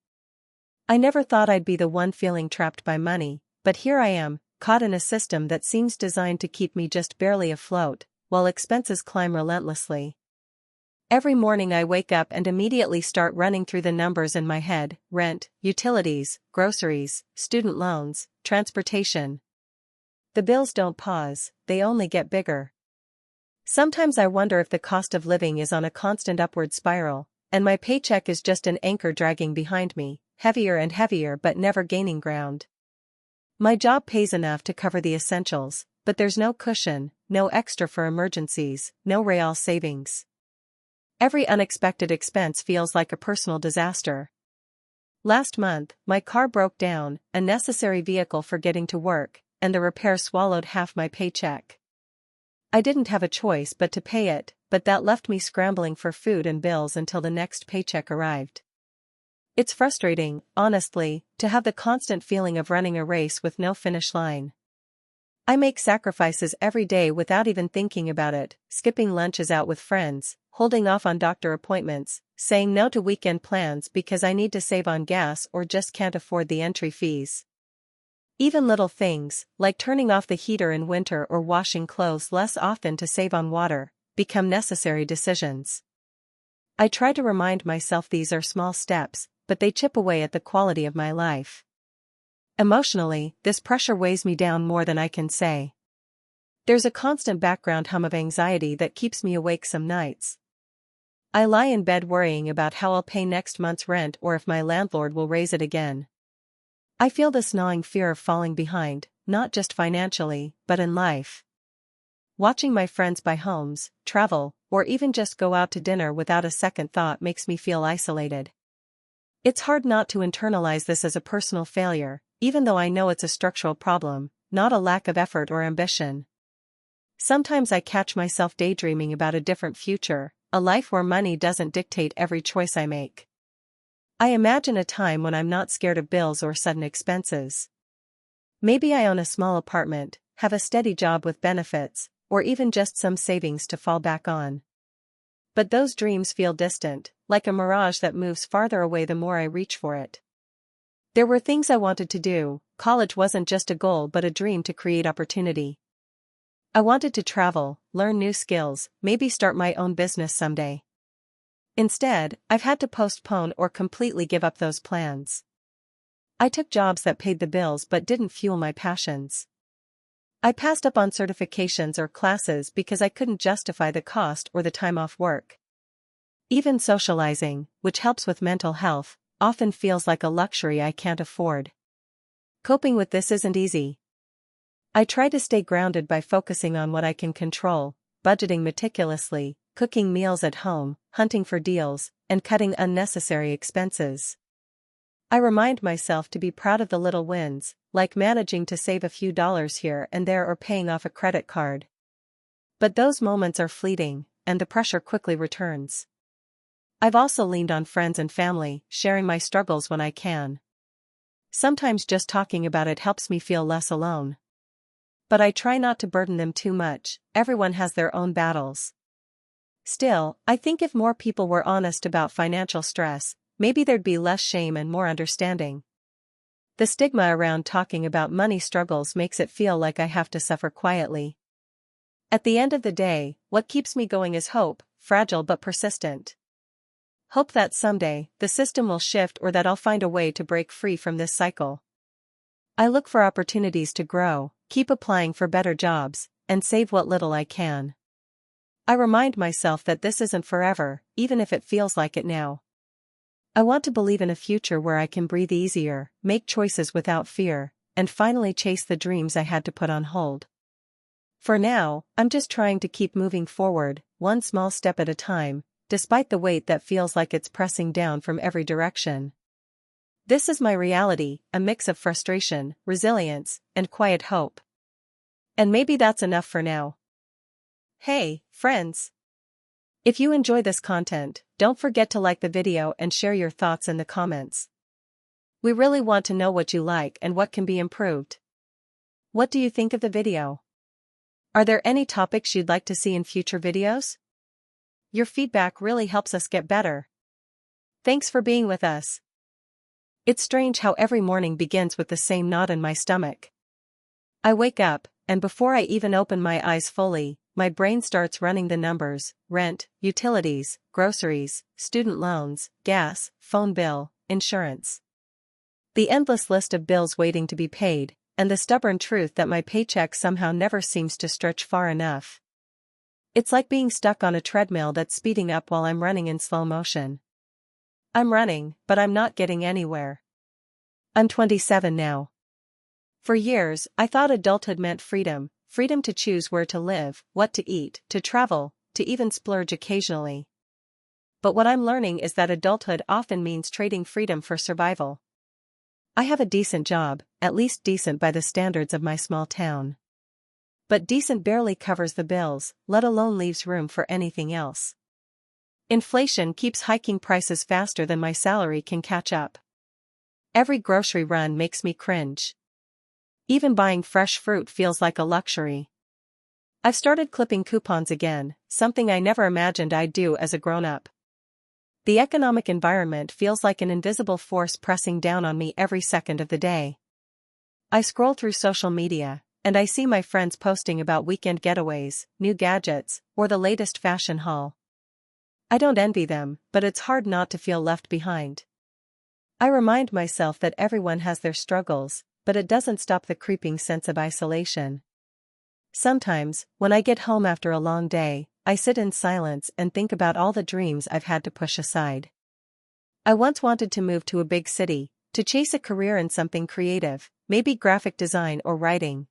Speaker 1: I never thought I'd be the one feeling trapped by money, but here I am, caught in a system that seems designed to keep me just barely afloat, while expenses climb relentlessly. Every morning I wake up and immediately start running through the numbers in my head: rent, utilities, groceries, student loans, transportation. The bills don't pause, they only get bigger. Sometimes I wonder if the cost of living is on a constant upward spiral, and my paycheck is just an anchor dragging behind me, heavier and heavier but never gaining ground. My job pays enough to cover the essentials, but there's no cushion, no extra for emergencies, no real savings. Every unexpected expense feels like a personal disaster. Last month, my car broke down, a necessary vehicle for getting to work, and the repair swallowed half my paycheck. I didn't have a choice but to pay it, but that left me scrambling for food and bills until the next paycheck arrived. It's frustrating, honestly, to have the constant feeling of running a race with no finish line. I make sacrifices every day without even thinking about it, skipping lunches out with friends, holding off on doctor appointments, saying no to weekend plans because I need to save on gas or just can't afford the entry fees. Even little things, like turning off the heater in winter or washing clothes less often to save on water, become necessary decisions. I try to remind myself these are small steps, but they chip away at the quality of my life. Emotionally, this pressure weighs me down more than I can say. There's a constant background hum of anxiety that keeps me awake some nights. I lie in bed worrying about how I'll pay next month's rent or if my landlord will raise it again. I feel this gnawing fear of falling behind, not just financially, but in life. Watching my friends buy homes, travel, or even just go out to dinner without a second thought makes me feel isolated. It's hard not to internalize this as a personal failure, even though I know it's a structural problem, not a lack of effort or ambition. Sometimes I catch myself daydreaming about a different future, a life where money doesn't dictate every choice I make. I imagine a time when I'm not scared of bills or sudden expenses. Maybe I own a small apartment, have a steady job with benefits, or even just some savings to fall back on. But those dreams feel distant, like a mirage that moves farther away the more I reach for it. There were things I wanted to do. College wasn't just a goal but a dream to create opportunity. I wanted to travel, learn new skills, maybe start my own business someday. Instead, I've had to postpone or completely give up those plans. I took jobs that paid the bills but didn't fuel my passions. I passed up on certifications or classes because I couldn't justify the cost or the time off work. Even socializing, which helps with mental health, often feels like a luxury I can't afford. Coping with this isn't easy. I try to stay grounded by focusing on what I can control, budgeting meticulously, cooking meals at home, hunting for deals, and cutting unnecessary expenses. I remind myself to be proud of the little wins, like managing to save a few dollars here and there or paying off a credit card. But those moments are fleeting, and the pressure quickly returns. I've also leaned on friends and family, sharing my struggles when I can. Sometimes just talking about it helps me feel less alone. But I try not to burden them too much. Everyone has their own battles. Still, I think if more people were honest about financial stress, maybe there'd be less shame and more understanding. The stigma around talking about money struggles makes it feel like I have to suffer quietly. At the end of the day, what keeps me going is hope, fragile but persistent. Hope that someday, the system will shift or that I'll find a way to break free from this cycle. I look for opportunities to grow, keep applying for better jobs, and save what little I can. I remind myself that this isn't forever, even if it feels like it now. I want to believe in a future where I can breathe easier, make choices without fear, and finally chase the dreams I had to put on hold. For now, I'm just trying to keep moving forward, one small step at a time, despite the weight that feels like it's pressing down from every direction. This is my reality, a mix of frustration, resilience, and quiet hope. And maybe that's enough for now. Hey, friends! If you enjoy this content, don't forget to like the video and share your thoughts in the comments. We really want to know what you like and what can be improved. What do you think of the video? Are there any topics you'd like to see in future videos? Your feedback really helps us get better. Thanks for being with us. It's strange how every morning begins with the same knot in my stomach. I wake up, and before I even open my eyes fully, my brain starts running the numbers: rent, utilities, groceries, student loans, gas, phone bill, insurance. The endless list of bills waiting to be paid, and the stubborn truth that my paycheck somehow never seems to stretch far enough. It's like being stuck on a treadmill that's speeding up while I'm running in slow motion. I'm running, but I'm not getting anywhere. I'm 27 now. For years, I thought adulthood meant freedom, freedom to choose where to live, what to eat, to travel, to even splurge occasionally. But what I'm learning is that adulthood often means trading freedom for survival. I have a decent job, at least decent by the standards of my small town. But decent barely covers the bills, let alone leaves room for anything else. Inflation keeps hiking prices faster than my salary can catch up. Every grocery run makes me cringe. Even buying fresh fruit feels like a luxury. I've started clipping coupons again, something I never imagined I'd do as a grown-up. The economic environment feels like an invisible force pressing down on me every second of the day. I scroll through social media, and I see my friends posting about weekend getaways, new gadgets, or the latest fashion haul. I don't envy them, but it's hard not to feel left behind. I remind myself that everyone has their struggles, but it doesn't stop the creeping sense of isolation. Sometimes, when I get home after a long day, I sit in silence and think about all the dreams I've had to push aside. I once wanted to move to a big city, to chase a career in something creative, maybe graphic design or writing.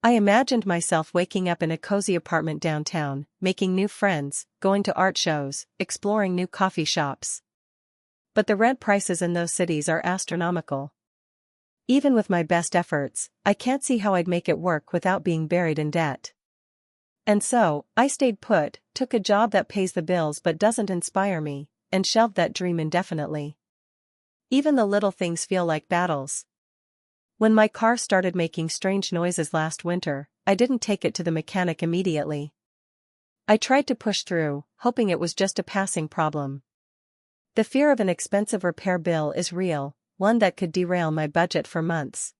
Speaker 1: I imagined myself waking up in a cozy apartment downtown, making new friends, going to art shows, exploring new coffee shops. But the rent prices in those cities are astronomical. Even with my best efforts, I can't see how I'd make it work without being buried in debt. And so, I stayed put, took a job that pays the bills but doesn't inspire me, and shelved that dream indefinitely. Even the little things feel like battles. When my car started making strange noises last winter, I didn't take it to the mechanic immediately. I tried to push through, hoping it was just a passing problem. The fear of an expensive repair bill is real, one that could derail my budget for months.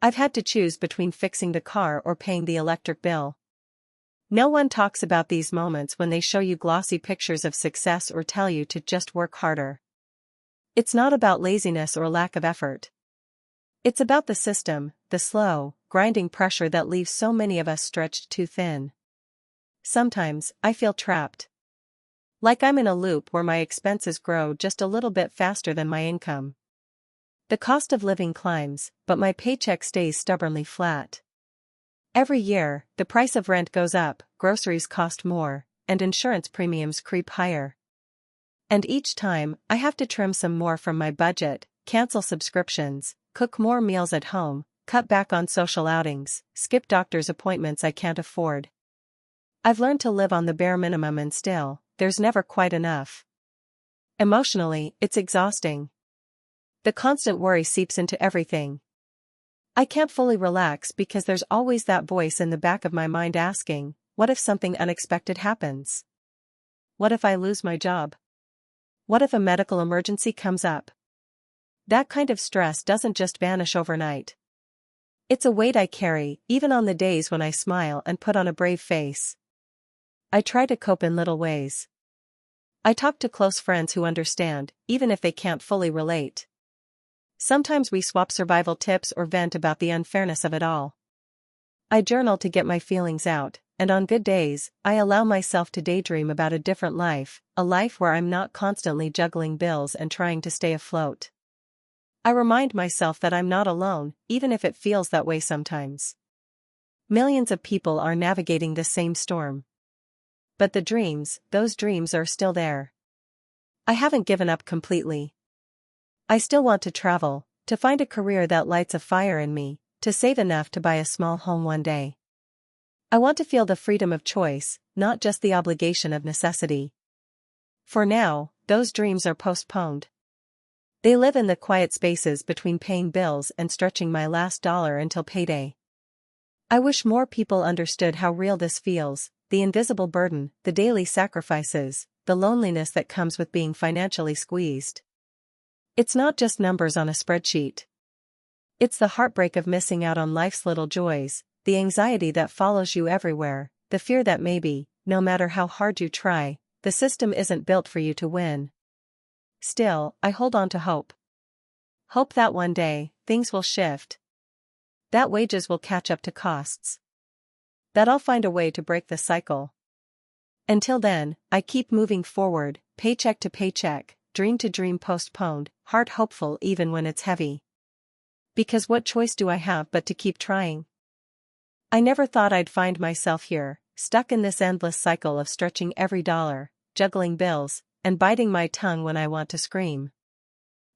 Speaker 1: I've had to choose between fixing the car or paying the electric bill. No one talks about these moments when they show you glossy pictures of success or tell you to just work harder. It's not about laziness or lack of effort. It's about the system, the slow, grinding pressure that leaves so many of us stretched too thin. Sometimes, I feel trapped. Like I'm in a loop where my expenses grow just a little bit faster than my income. The cost of living climbs, but my paycheck stays stubbornly flat. Every year, the price of rent goes up, groceries cost more, and insurance premiums creep higher. And each time, I have to trim some more from my budget, cancel subscriptions, cook more meals at home, cut back on social outings, skip doctor's appointments I can't afford. I've learned to live on the bare minimum and still, there's never quite enough. Emotionally, it's exhausting. The constant worry seeps into everything. I can't fully relax because there's always that voice in the back of my mind asking, what if something unexpected happens? What if I lose my job? What if a medical emergency comes up? That kind of stress doesn't just vanish overnight. It's a weight I carry, even on the days when I smile and put on a brave face. I try to cope in little ways. I talk to close friends who understand, even if they can't fully relate. Sometimes we swap survival tips or vent about the unfairness of it all. I journal to get my feelings out, and on good days, I allow myself to daydream about a different life, a life where I'm not constantly juggling bills and trying to stay afloat. I remind myself that I'm not alone, even if it feels that way sometimes. Millions of people are navigating the same storm. But those dreams are still there. I haven't given up completely. I still want to travel, to find a career that lights a fire in me, to save enough to buy a small home one day. I want to feel the freedom of choice, not just the obligation of necessity. For now, those dreams are postponed. They live in the quiet spaces between paying bills and stretching my last dollar until payday. I wish more people understood how real this feels, the invisible burden, the daily sacrifices, the loneliness that comes with being financially squeezed. It's not just numbers on a spreadsheet. It's the heartbreak of missing out on life's little joys, the anxiety that follows you everywhere, the fear that maybe, no matter how hard you try, the system isn't built for you to win. Still, I hold on to hope. Hope that one day, things will shift. That wages will catch up to costs. That I'll find a way to break the cycle. Until then, I keep moving forward, paycheck to paycheck, dream to dream postponed, heart hopeful even when it's heavy. Because what choice do I have but to keep trying? I never thought I'd find myself here, stuck in this endless cycle of stretching every dollar, juggling bills, and biting my tongue when I want to scream.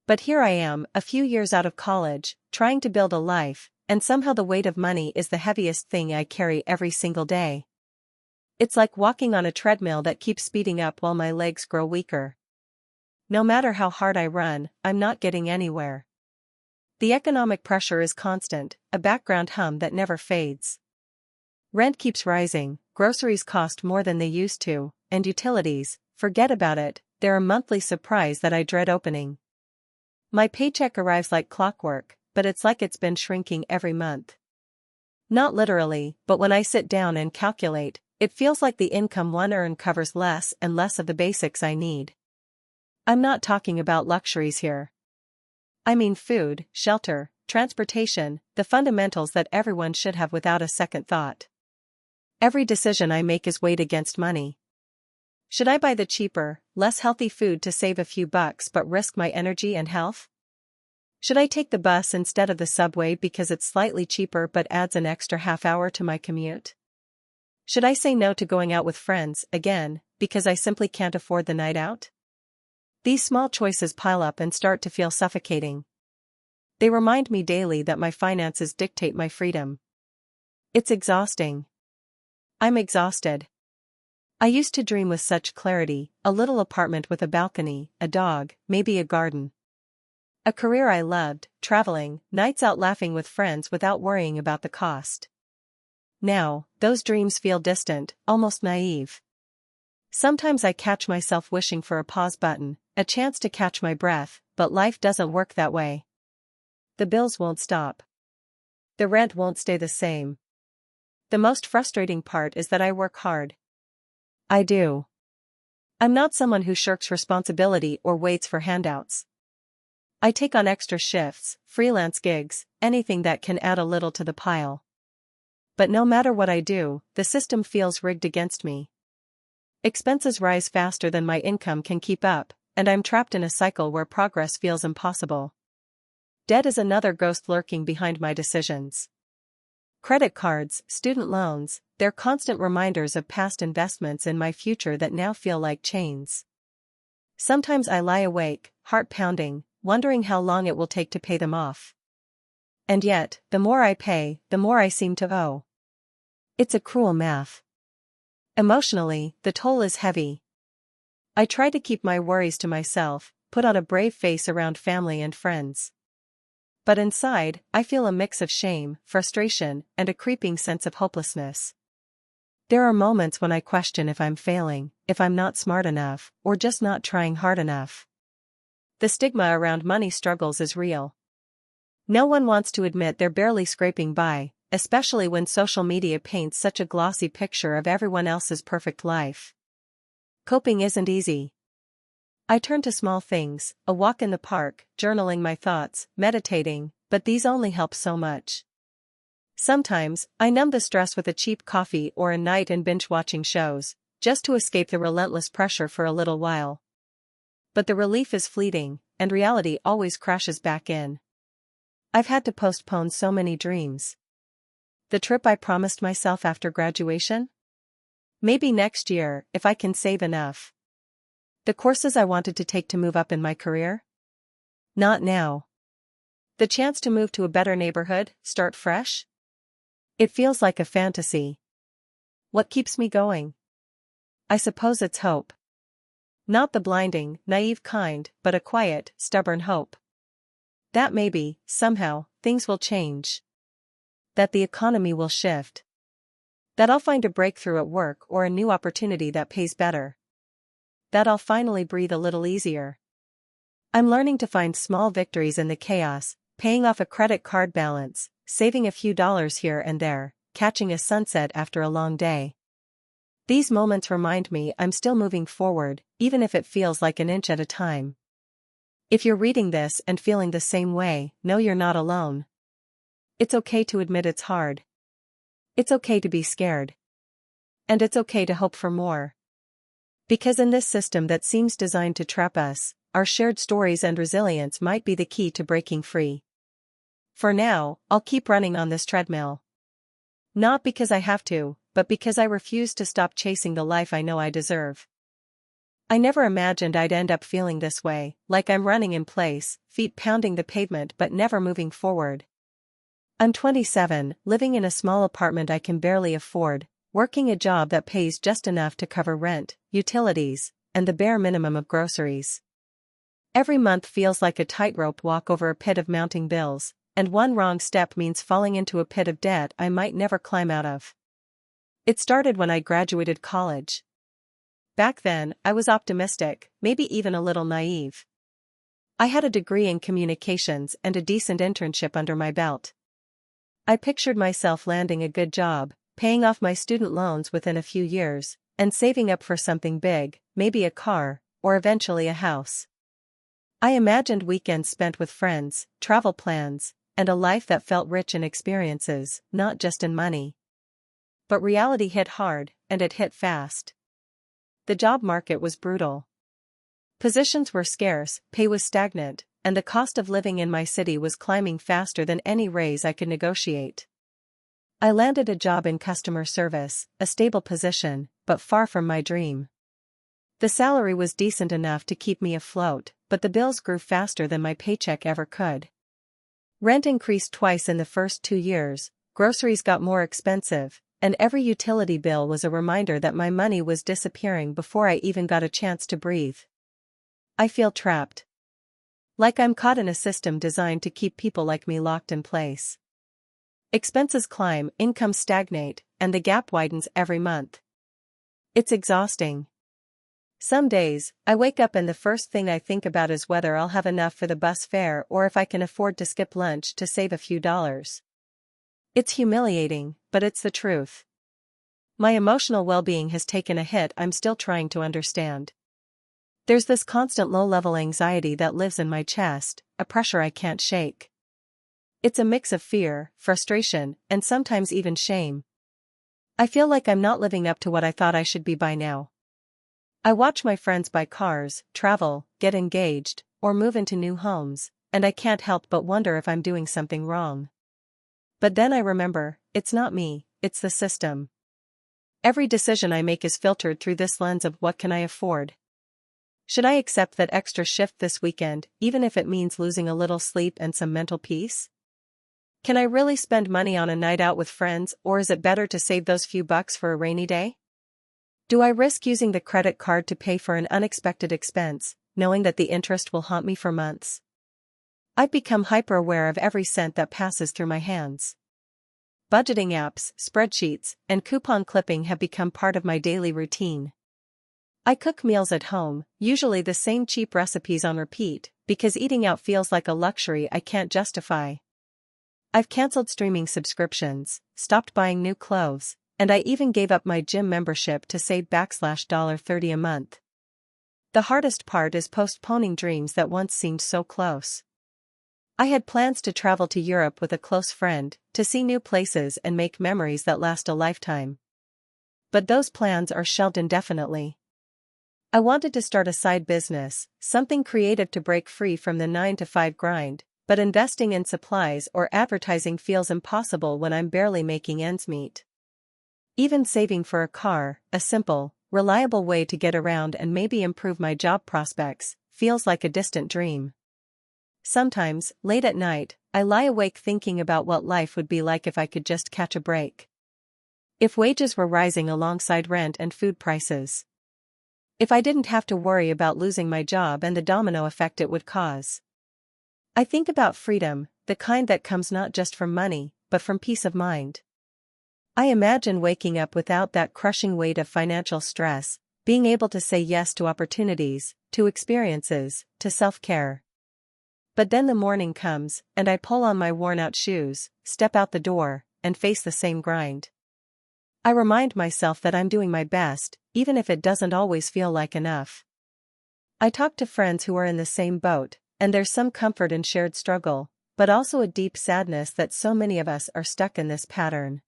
Speaker 1: But here I am, a few years out of college, trying to build a life, and somehow the weight of money is the heaviest thing I carry every single day. It's like walking on a treadmill that keeps speeding up while my legs grow weaker. No matter how hard I run, I'm not getting anywhere. The economic pressure is constant, a background hum that never fades. Rent keeps rising, groceries cost more than they used to, and utilities, forget about it, they're a monthly surprise that I dread opening. My paycheck arrives like clockwork, but it's like it's been shrinking every month. Not literally, but when I sit down and calculate, it feels like the income one earns covers less and less of the basics I need. I'm not talking about luxuries here. I mean food, shelter, transportation, the fundamentals that everyone should have without a second thought. Every decision I make is weighed against money. Should I buy the cheaper, less healthy food to save a few bucks but risk my energy and health? Should I take the bus instead of the subway because it's slightly cheaper but adds an extra half hour to my commute? Should I say no to going out with friends, again, because I simply can't afford the night out? These small choices pile up and start to feel suffocating. They remind me daily that my finances dictate my freedom. It's exhausting. I'm exhausted. I used to dream with such clarity, a little apartment with a balcony, a dog, maybe a garden. A career I loved, traveling, nights out laughing with friends without worrying about the cost. Now, those dreams feel distant, almost naive. Sometimes I catch myself wishing for a pause button, a chance to catch my breath, but life doesn't work that way. The bills won't stop. The rent won't stay the same. The most frustrating part is that I work hard. I do. I'm not someone who shirks responsibility or waits for handouts. I take on extra shifts, freelance gigs, anything that can add a little to the pile. But no matter what I do, the system feels rigged against me. Expenses rise faster than my income can keep up, and I'm trapped in a cycle where progress feels impossible. Debt is another ghost lurking behind my decisions. Credit cards, student loans, they're constant reminders of past investments in my future that now feel like chains. Sometimes I lie awake, heart pounding, wondering how long it will take to pay them off. And yet, the more I pay, the more I seem to owe. It's a cruel math. Emotionally, the toll is heavy. I try to keep my worries to myself, put on a brave face around family and friends. But inside, I feel a mix of shame, frustration, and a creeping sense of hopelessness. There are moments when I question if I'm failing, if I'm not smart enough, or just not trying hard enough. The stigma around money struggles is real. No one wants to admit they're barely scraping by, especially when social media paints such a glossy picture of everyone else's perfect life. Coping isn't easy. I turn to small things, a walk in the park, journaling my thoughts, meditating, but these only help so much. Sometimes, I numb the stress with a cheap coffee or a night in binge-watching shows, just to escape the relentless pressure for a little while. But the relief is fleeting, and reality always crashes back in. I've had to postpone so many dreams. The trip I promised myself after graduation? Maybe next year, if I can save enough. The courses I wanted to take to move up in my career? Not now. The chance to move to a better neighborhood, start fresh? It feels like a fantasy. What keeps me going? I suppose it's hope. Not the blinding, naive kind, but a quiet, stubborn hope. That maybe, somehow, things will change. That the economy will shift. That I'll find a breakthrough at work or a new opportunity that pays better. That I'll finally breathe a little easier. I'm learning to find small victories in the chaos, paying off a credit card balance, saving a few dollars here and there, catching a sunset after a long day. These moments remind me I'm still moving forward, even if it feels like an inch at a time. If you're reading this and feeling the same way, know you're not alone. It's okay to admit it's hard. It's okay to be scared. And it's okay to hope for more. Because in this system that seems designed to trap us, our shared stories and resilience might be the key to breaking free. For now, I'll keep running on this treadmill. Not because I have to, but because I refuse to stop chasing the life I know I deserve. I never imagined I'd end up feeling this way, like I'm running in place, feet pounding the pavement but never moving forward. I'm 27, living in a small apartment I can barely afford, working a job that pays just enough to cover rent, utilities, and the bare minimum of groceries. Every month feels like a tightrope walk over a pit of mounting bills, and one wrong step means falling into a pit of debt I might never climb out of. It started when I graduated college. Back then, I was optimistic, maybe even a little naive. I had a degree in communications and a decent internship under my belt. I pictured myself landing a good job, paying off my student loans within a few years, and saving up for something big, maybe a car, or eventually a house. I imagined weekends spent with friends, travel plans, and a life that felt rich in experiences, not just in money. But reality hit hard, and it hit fast. The job market was brutal. Positions were scarce, pay was stagnant, and the cost of living in my city was climbing faster than any raise I could negotiate. I landed a job in customer service, a stable position, but far from my dream. The salary was decent enough to keep me afloat, but the bills grew faster than my paycheck ever could. Rent increased twice in the first 2 years, groceries got more expensive, and every utility bill was a reminder that my money was disappearing before I even got a chance to breathe. I feel trapped. Like I'm caught in a system designed to keep people like me locked in place. Expenses climb, income stagnate, and the gap widens every month. It's exhausting. Some days, I wake up and the first thing I think about is whether I'll have enough for the bus fare or if I can afford to skip lunch to save a few dollars. It's humiliating, but it's the truth. My emotional well-being has taken a hit I'm still trying to understand. There's this constant low-level anxiety that lives in my chest, a pressure I can't shake. It's a mix of fear, frustration, and sometimes even shame. I feel like I'm not living up to what I thought I should be by now. I watch my friends buy cars, travel, get engaged, or move into new homes, and I can't help but wonder if I'm doing something wrong. But then I remember, it's not me, it's the system. Every decision I make is filtered through this lens of what can I afford. Should I accept that extra shift this weekend, even if it means losing a little sleep and some mental peace? Can I really spend money on a night out with friends, or is it better to save those few bucks for a rainy day? Do I risk using the credit card to pay for an unexpected expense, knowing that the interest will haunt me for months? I've become hyper-aware of every cent that passes through my hands. Budgeting apps, spreadsheets, and coupon clipping have become part of my daily routine. I cook meals at home, usually the same cheap recipes on repeat, because eating out feels like a luxury I can't justify. I've canceled streaming subscriptions, stopped buying new clothes, and I even gave up my gym membership to save $30 a month. The hardest part is postponing dreams that once seemed so close. I had plans to travel to Europe with a close friend, to see new places and make memories that last a lifetime. But those plans are shelved indefinitely. I wanted to start a side business, something creative to break free from the 9-to-5 grind, but investing in supplies or advertising feels impossible when I'm barely making ends meet. Even saving for a car, a simple, reliable way to get around and maybe improve my job prospects, feels like a distant dream. Sometimes, late at night, I lie awake thinking about what life would be like if I could just catch a break. If wages were rising alongside rent and food prices. If I didn't have to worry about losing my job and the domino effect it would cause. I think about freedom, the kind that comes not just from money, but from peace of mind. I imagine waking up without that crushing weight of financial stress, being able to say yes to opportunities, to experiences, to self-care. But then the morning comes, and I pull on my worn-out shoes, step out the door, and face the same grind. I remind myself that I'm doing my best, even if it doesn't always feel like enough. I talk to friends who are in the same boat, and there's some comfort in shared struggle, but also a deep sadness that so many of us are stuck in this pattern.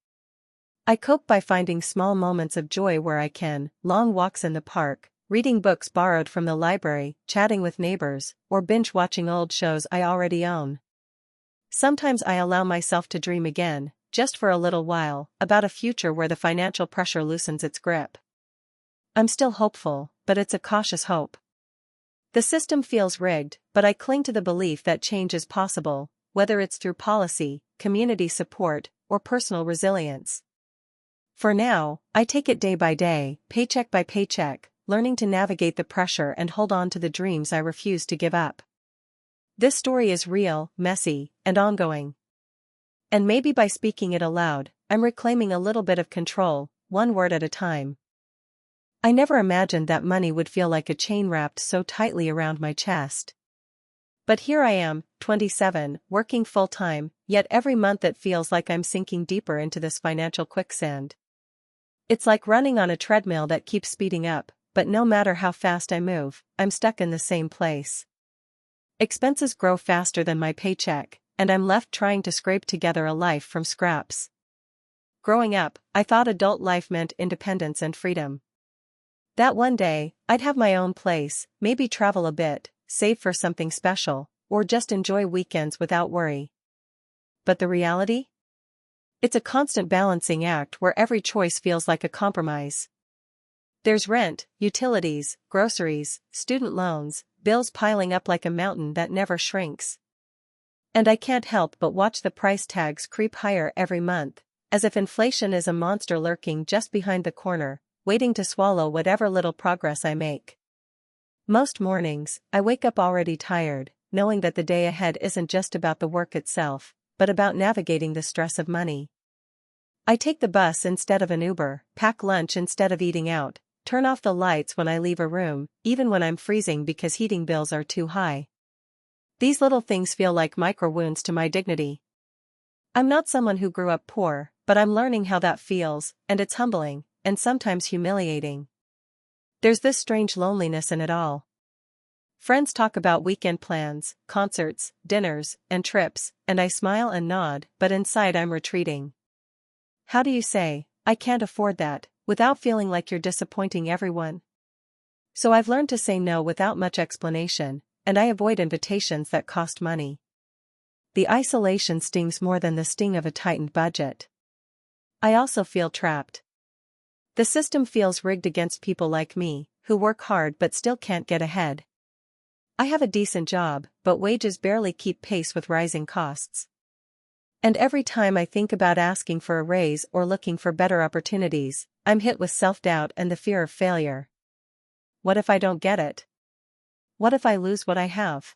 Speaker 1: I cope by finding small moments of joy where I can, long walks in the park, reading books borrowed from the library, chatting with neighbors, or binge-watching old shows I already own. Sometimes I allow myself to dream again, just for a little while, about a future where the financial pressure loosens its grip. I'm still hopeful, but it's a cautious hope. The system feels rigged, but I cling to the belief that change is possible, whether it's through policy, community support, or personal resilience. For now, I take it day by day, paycheck by paycheck, learning to navigate the pressure and hold on to the dreams I refuse to give up. This story is real, messy, and ongoing. And maybe by speaking it aloud, I'm reclaiming a little bit of control, one word at a time. I never imagined that money would feel like a chain wrapped so tightly around my chest. But here I am, 27, working full-time, yet every month it feels like I'm sinking deeper into this financial quicksand. It's like running on a treadmill that keeps speeding up, but no matter how fast I move, I'm stuck in the same place. Expenses grow faster than my paycheck, and I'm left trying to scrape together a life from scraps. Growing up, I thought adult life meant independence and freedom. That one day, I'd have my own place, maybe travel a bit, save for something special, or just enjoy weekends without worry. But the reality? It's a constant balancing act where every choice feels like a compromise. There's rent, utilities, groceries, student loans, bills piling up like a mountain that never shrinks. And I can't help but watch the price tags creep higher every month, as if inflation is a monster lurking just behind the corner, waiting to swallow whatever little progress I make. Most mornings, I wake up already tired, knowing that the day ahead isn't just about the work itself, but about navigating the stress of money. I take the bus instead of an Uber, pack lunch instead of eating out, turn off the lights when I leave a room, even when I'm freezing because heating bills are too high. These little things feel like micro wounds to my dignity. I'm not someone who grew up poor, but I'm learning how that feels, and it's humbling, and sometimes humiliating. There's this strange loneliness in it all. Friends talk about weekend plans, concerts, dinners, and trips, and I smile and nod, but inside I'm retreating. How do you say, "I can't afford that," without feeling like you're disappointing everyone? So I've learned to say no without much explanation, and I avoid invitations that cost money. The isolation stings more than the sting of a tightened budget. I also feel trapped. The system feels rigged against people like me, who work hard but still can't get ahead. I have a decent job, but wages barely keep pace with rising costs. And every time I think about asking for a raise or looking for better opportunities, I'm hit with self-doubt and the fear of failure. What if I don't get it? What if I lose what I have?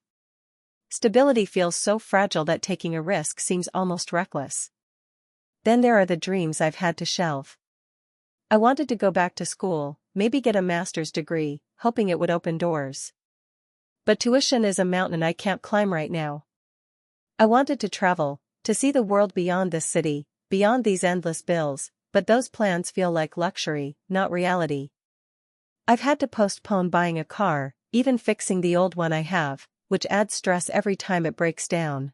Speaker 1: Stability feels so fragile that taking a risk seems almost reckless. Then there are the dreams I've had to shelve. I wanted to go back to school, maybe get a master's degree, hoping it would open doors. But tuition is a mountain I can't climb right now. I wanted to travel, to see the world beyond this city, beyond these endless bills, but those plans feel like luxury, not reality. I've had to postpone buying a car, even fixing the old one I have, which adds stress every time it breaks down.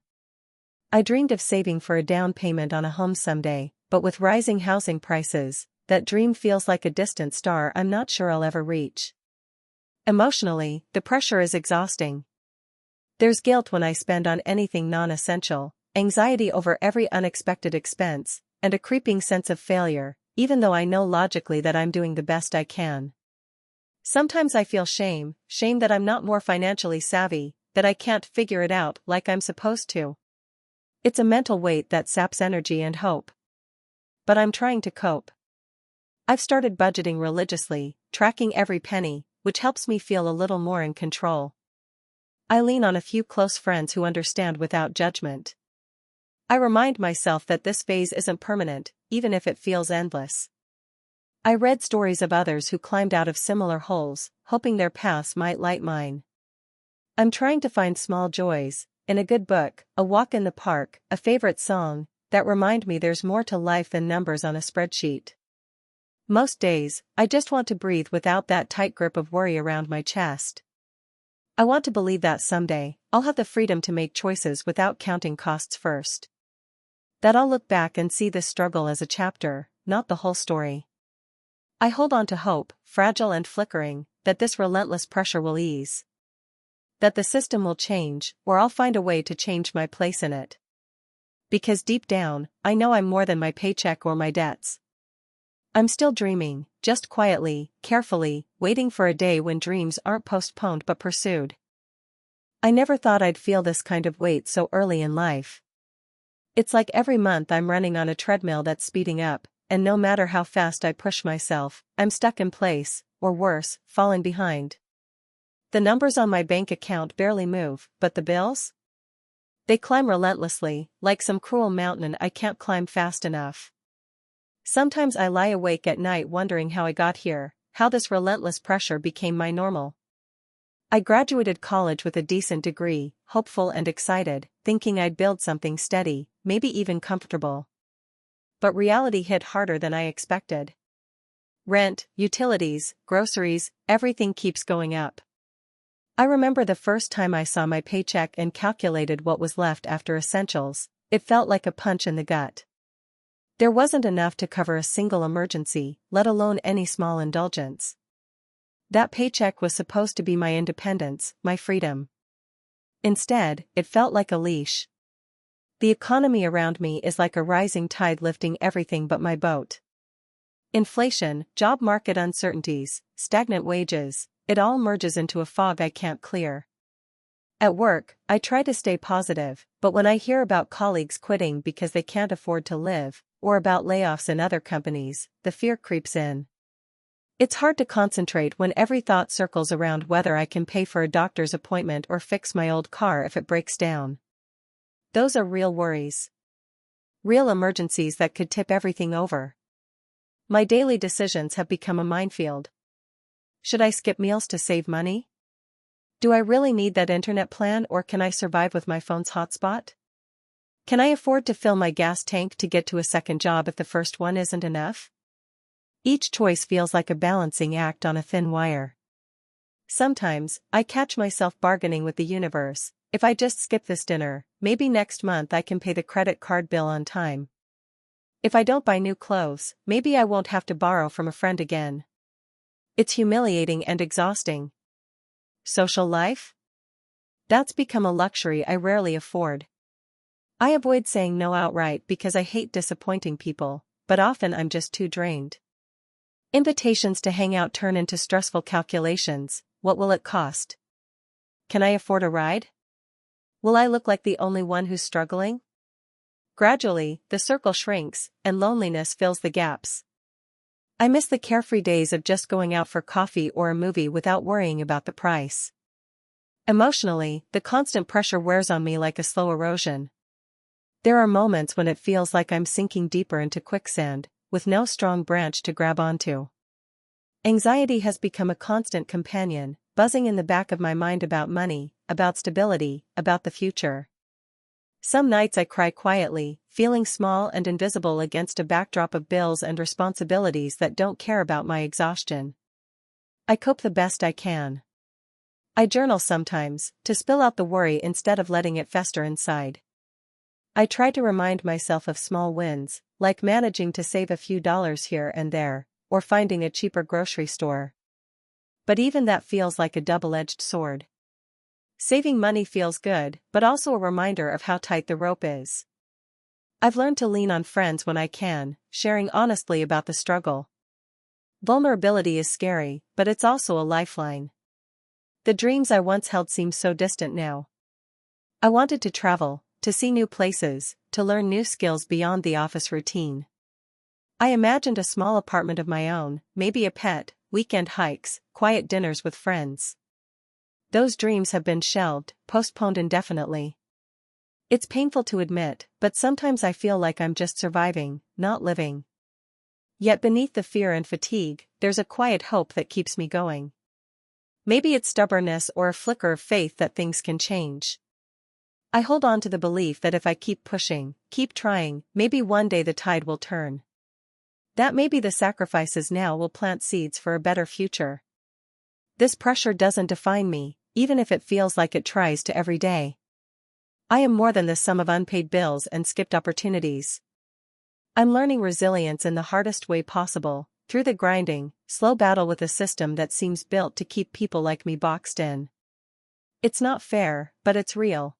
Speaker 1: I dreamed of saving for a down payment on a home someday, but with rising housing prices, that dream feels like a distant star I'm not sure I'll ever reach. Emotionally, the pressure is exhausting. There's guilt when I spend on anything non-essential, anxiety over every unexpected expense, and a creeping sense of failure, even though I know logically that I'm doing the best I can. Sometimes I feel shame that I'm not more financially savvy, that I can't figure it out like I'm supposed to. It's a mental weight that saps energy and hope. But I'm trying to cope. I've started budgeting religiously, tracking every penny, which helps me feel a little more in control. I lean on a few close friends who understand without judgment. I remind myself that this phase isn't permanent, even if it feels endless. I read stories of others who climbed out of similar holes, hoping their paths might light mine. I'm trying to find small joys, in a good book, a walk in the park, a favorite song, that remind me there's more to life than numbers on a spreadsheet. Most days, I just want to breathe without that tight grip of worry around my chest. I want to believe that someday, I'll have the freedom to make choices without counting costs first. That I'll look back and see this struggle as a chapter, not the whole story. I hold on to hope, fragile and flickering, that this relentless pressure will ease. That the system will change, or I'll find a way to change my place in it. Because deep down, I know I'm more than my paycheck or my debts. I'm still dreaming, just quietly, carefully, waiting for a day when dreams aren't postponed but pursued. I never thought I'd feel this kind of weight so early in life. It's like every month I'm running on a treadmill that's speeding up, and no matter how fast I push myself, I'm stuck in place, or worse, falling behind. The numbers on my bank account barely move, but the bills? They climb relentlessly, like some cruel mountain I can't climb fast enough. Sometimes I lie awake at night wondering how I got here, how this relentless pressure became my normal. I graduated college with a decent degree, hopeful and excited, thinking I'd build something steady, maybe even comfortable. But reality hit harder than I expected. Rent, utilities, groceries, everything keeps going up. I remember the first time I saw my paycheck and calculated what was left after essentials. It felt like a punch in the gut. There wasn't enough to cover a single emergency, let alone any small indulgence. That paycheck was supposed to be my independence, my freedom. Instead, it felt like a leash. The economy around me is like a rising tide lifting everything but my boat. Inflation, job market uncertainties, stagnant wages, it all merges into a fog I can't clear. At work, I try to stay positive, but when I hear about colleagues quitting because they can't afford to live, or about layoffs in other companies, the fear creeps in. It's hard to concentrate when every thought circles around whether I can pay for a doctor's appointment or fix my old car if it breaks down. Those are real worries. Real emergencies that could tip everything over. My daily decisions have become a minefield. Should I skip meals to save money? Do I really need that internet plan, or can I survive with my phone's hotspot? Can I afford to fill my gas tank to get to a second job if the first one isn't enough? Each choice feels like a balancing act on a thin wire. Sometimes, I catch myself bargaining with the universe. If I just skip this dinner, maybe next month I can pay the credit card bill on time. If I don't buy new clothes, maybe I won't have to borrow from a friend again. It's humiliating and exhausting. Social life? That's become a luxury I rarely afford. I avoid saying no outright because I hate disappointing people, but often I'm just too drained. Invitations to hang out turn into stressful calculations. What will it cost? Can I afford a ride? Will I look like the only one who's struggling? Gradually, the circle shrinks, and loneliness fills the gaps. I miss the carefree days of just going out for coffee or a movie without worrying about the price. Emotionally, the constant pressure wears on me like a slow erosion. There are moments when it feels like I'm sinking deeper into quicksand, with no strong branch to grab onto. Anxiety has become a constant companion, buzzing in the back of my mind about money, about stability, about the future. Some nights I cry quietly, feeling small and invisible against a backdrop of bills and responsibilities that don't care about my exhaustion. I cope the best I can. I journal sometimes, to spill out the worry instead of letting it fester inside. I try to remind myself of small wins, like managing to save a few dollars here and there, or finding a cheaper grocery store. But even that feels like a double-edged sword. Saving money feels good, but also a reminder of how tight the rope is. I've learned to lean on friends when I can, sharing honestly about the struggle. Vulnerability is scary, but it's also a lifeline. The dreams I once held seem so distant now. I wanted to travel, to see new places, to learn new skills beyond the office routine. I imagined a small apartment of my own, maybe a pet, weekend hikes, quiet dinners with friends. Those dreams have been shelved, postponed indefinitely. It's painful to admit, but sometimes I feel like I'm just surviving, not living. Yet beneath the fear and fatigue, there's a quiet hope that keeps me going. Maybe it's stubbornness or a flicker of faith that things can change. I hold on to the belief that if I keep pushing, keep trying, maybe one day the tide will turn. That maybe the sacrifices now will plant seeds for a better future. This pressure doesn't define me, even if it feels like it tries to every day. I am more than the sum of unpaid bills and skipped opportunities. I'm learning resilience in the hardest way possible, through the grinding, slow battle with a system that seems built to keep people like me boxed in. It's not fair, but it's real.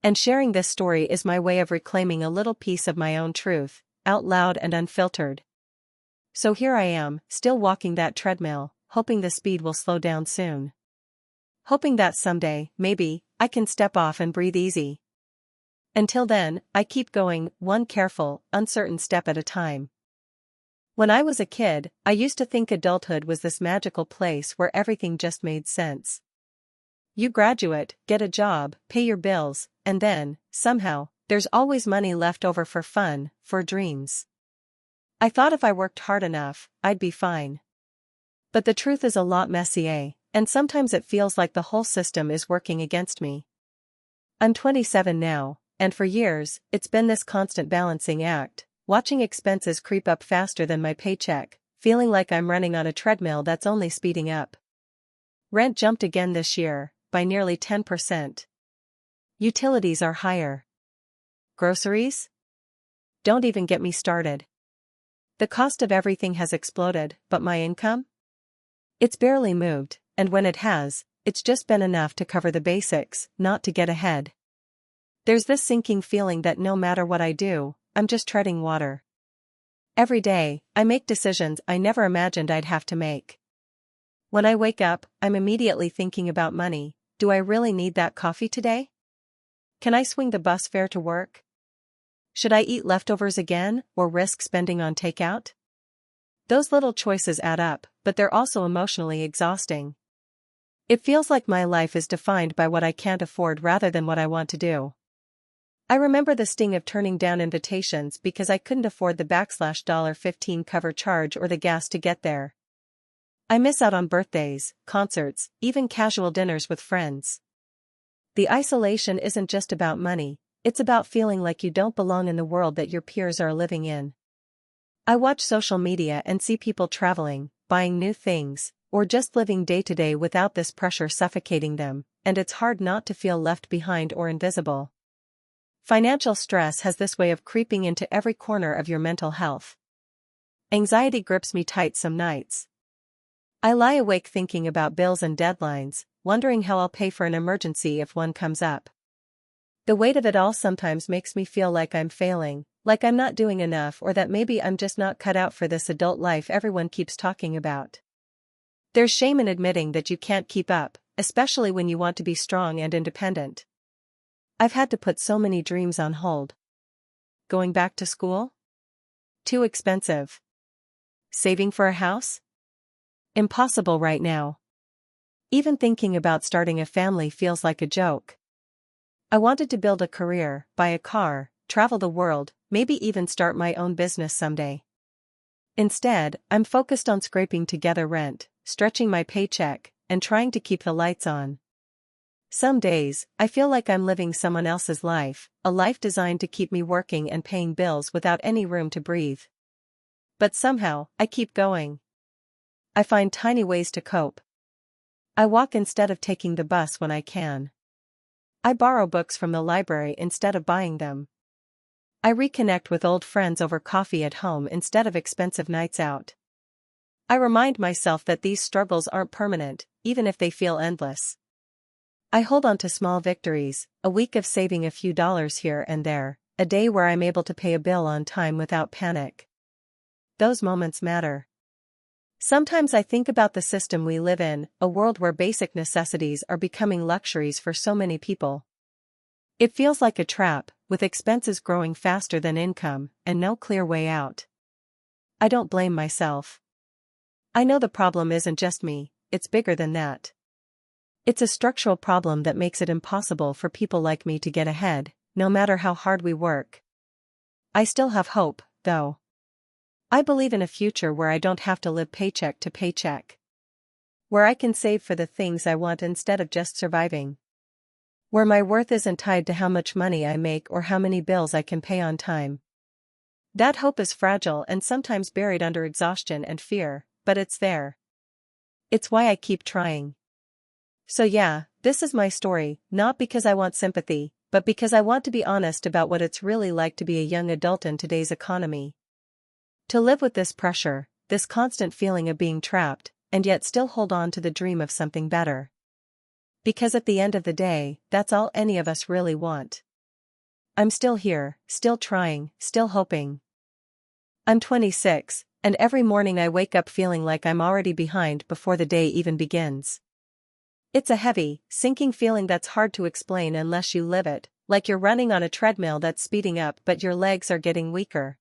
Speaker 1: And sharing this story is my way of reclaiming a little piece of my own truth, out loud and unfiltered. So here I am, still walking that treadmill, hoping the speed will slow down soon. Hoping that someday, maybe, I can step off and breathe easy. Until then, I keep going, one careful, uncertain step at a time. When I was a kid, I used to think adulthood was this magical place where everything just made sense. You graduate, get a job, pay your bills, and then, somehow, there's always money left over for fun, for dreams. I thought if I worked hard enough, I'd be fine. But the truth is a lot messier, and sometimes it feels like the whole system is working against me. I'm 27 now, and for years, it's been this constant balancing act, watching expenses creep up faster than my paycheck, feeling like I'm running on a treadmill that's only speeding up. Rent jumped again this year, by nearly 10%. Utilities are higher. Groceries? Don't even get me started. The cost of everything has exploded, but my income? It's barely moved, and when it has, it's just been enough to cover the basics, not to get ahead. There's this sinking feeling that no matter what I do, I'm just treading water. Every day, I make decisions I never imagined I'd have to make. When I wake up, I'm immediately thinking about money. Do I really need that coffee today? Can I swing the bus fare to work? Should I eat leftovers again, or risk spending on takeout? Those little choices add up, but they're also emotionally exhausting. It feels like my life is defined by what I can't afford rather than what I want to do. I remember the sting of turning down invitations because I couldn't afford the $15 cover charge or the gas to get there. I miss out on birthdays, concerts, even casual dinners with friends. The isolation isn't just about money, it's about feeling like you don't belong in the world that your peers are living in. I watch social media and see people traveling, buying new things, or just living day to day without this pressure suffocating them, and it's hard not to feel left behind or invisible. Financial stress has this way of creeping into every corner of your mental health. Anxiety grips me tight some nights. I lie awake thinking about bills and deadlines, wondering how I'll pay for an emergency if one comes up. The weight of it all sometimes makes me feel like I'm failing, like I'm not doing enough, or that maybe I'm just not cut out for this adult life everyone keeps talking about. There's shame in admitting that you can't keep up, especially when you want to be strong and independent. I've had to put so many dreams on hold. Going back to school? Too expensive. Saving for a house? Impossible right now. Even thinking about starting a family feels like a joke. I wanted to build a career, buy a car, travel the world, maybe even start my own business someday. Instead, I'm focused on scraping together rent, stretching my paycheck, and trying to keep the lights on. Some days, I feel like I'm living someone else's life, a life designed to keep me working and paying bills without any room to breathe. But somehow, I keep going. I find tiny ways to cope. I walk instead of taking the bus when I can. I borrow books from the library instead of buying them. I reconnect with old friends over coffee at home instead of expensive nights out. I remind myself that these struggles aren't permanent, even if they feel endless. I hold on to small victories, a week of saving a few dollars here and there, a day where I'm able to pay a bill on time without panic. Those moments matter. Sometimes I think about the system we live in, a world where basic necessities are becoming luxuries for so many people. It feels like a trap, with expenses growing faster than income, and no clear way out. I don't blame myself. I know the problem isn't just me, it's bigger than that. It's a structural problem that makes it impossible for people like me to get ahead, no matter how hard we work. I still have hope, though. I believe in a future where I don't have to live paycheck to paycheck. Where I can save for the things I want instead of just surviving. Where my worth isn't tied to how much money I make or how many bills I can pay on time. That hope is fragile and sometimes buried under exhaustion and fear, but it's there. It's why I keep trying. So yeah, this is my story, not because I want sympathy, but because I want to be honest about what it's really like to be a young adult in today's economy. To live with this pressure, this constant feeling of being trapped, and yet still hold on to the dream of something better. Because at the end of the day, that's all any of us really want. I'm still here, still trying, still hoping. I'm 26, and every morning I wake up feeling like I'm already behind before the day even begins. It's a heavy, sinking feeling that's hard to explain unless you live it, like you're running on a treadmill that's speeding up but your legs are getting weaker.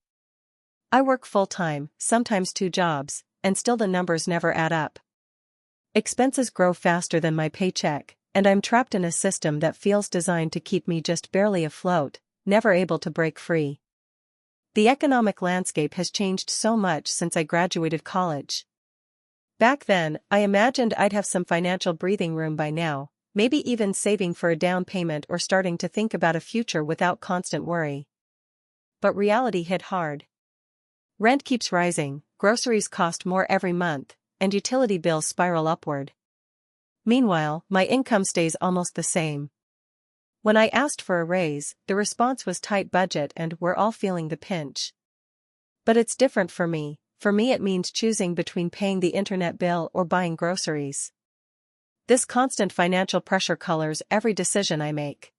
Speaker 1: I work full-time, sometimes 2 jobs, and still the numbers never add up. Expenses grow faster than my paycheck, and I'm trapped in a system that feels designed to keep me just barely afloat, never able to break free. The economic landscape has changed so much since I graduated college. Back then, I imagined I'd have some financial breathing room by now, maybe even saving for a down payment or starting to think about a future without constant worry. But reality hit hard. Rent keeps rising, groceries cost more every month, and utility bills spiral upward. Meanwhile, my income stays almost the same. When I asked for a raise, the response was tight budget and we're all feeling the pinch. But it's different for me. For me it means choosing between paying the internet bill or buying groceries. This constant financial pressure colors every decision I make.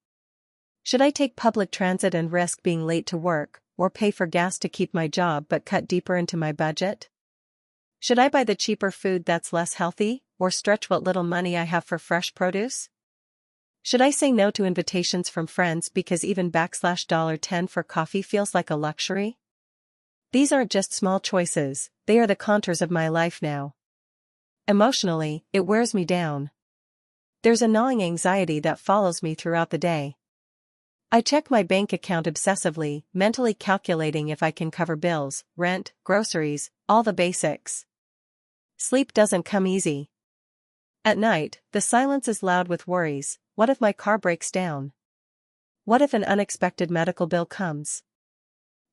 Speaker 1: Should I take public transit and risk being late to work, or pay for gas to keep my job but cut deeper into my budget? Should I buy the cheaper food that's less healthy, or stretch what little money I have for fresh produce? Should I say no to invitations from friends because even $10 for coffee feels like a luxury? These aren't just small choices, they are the contours of my life now. Emotionally, it wears me down. There's a gnawing anxiety that follows me throughout the day. I check my bank account obsessively, mentally calculating if I can cover bills, rent, groceries, all the basics. Sleep doesn't come easy. At night, the silence is loud with worries. What if my car breaks down? What if an unexpected medical bill comes?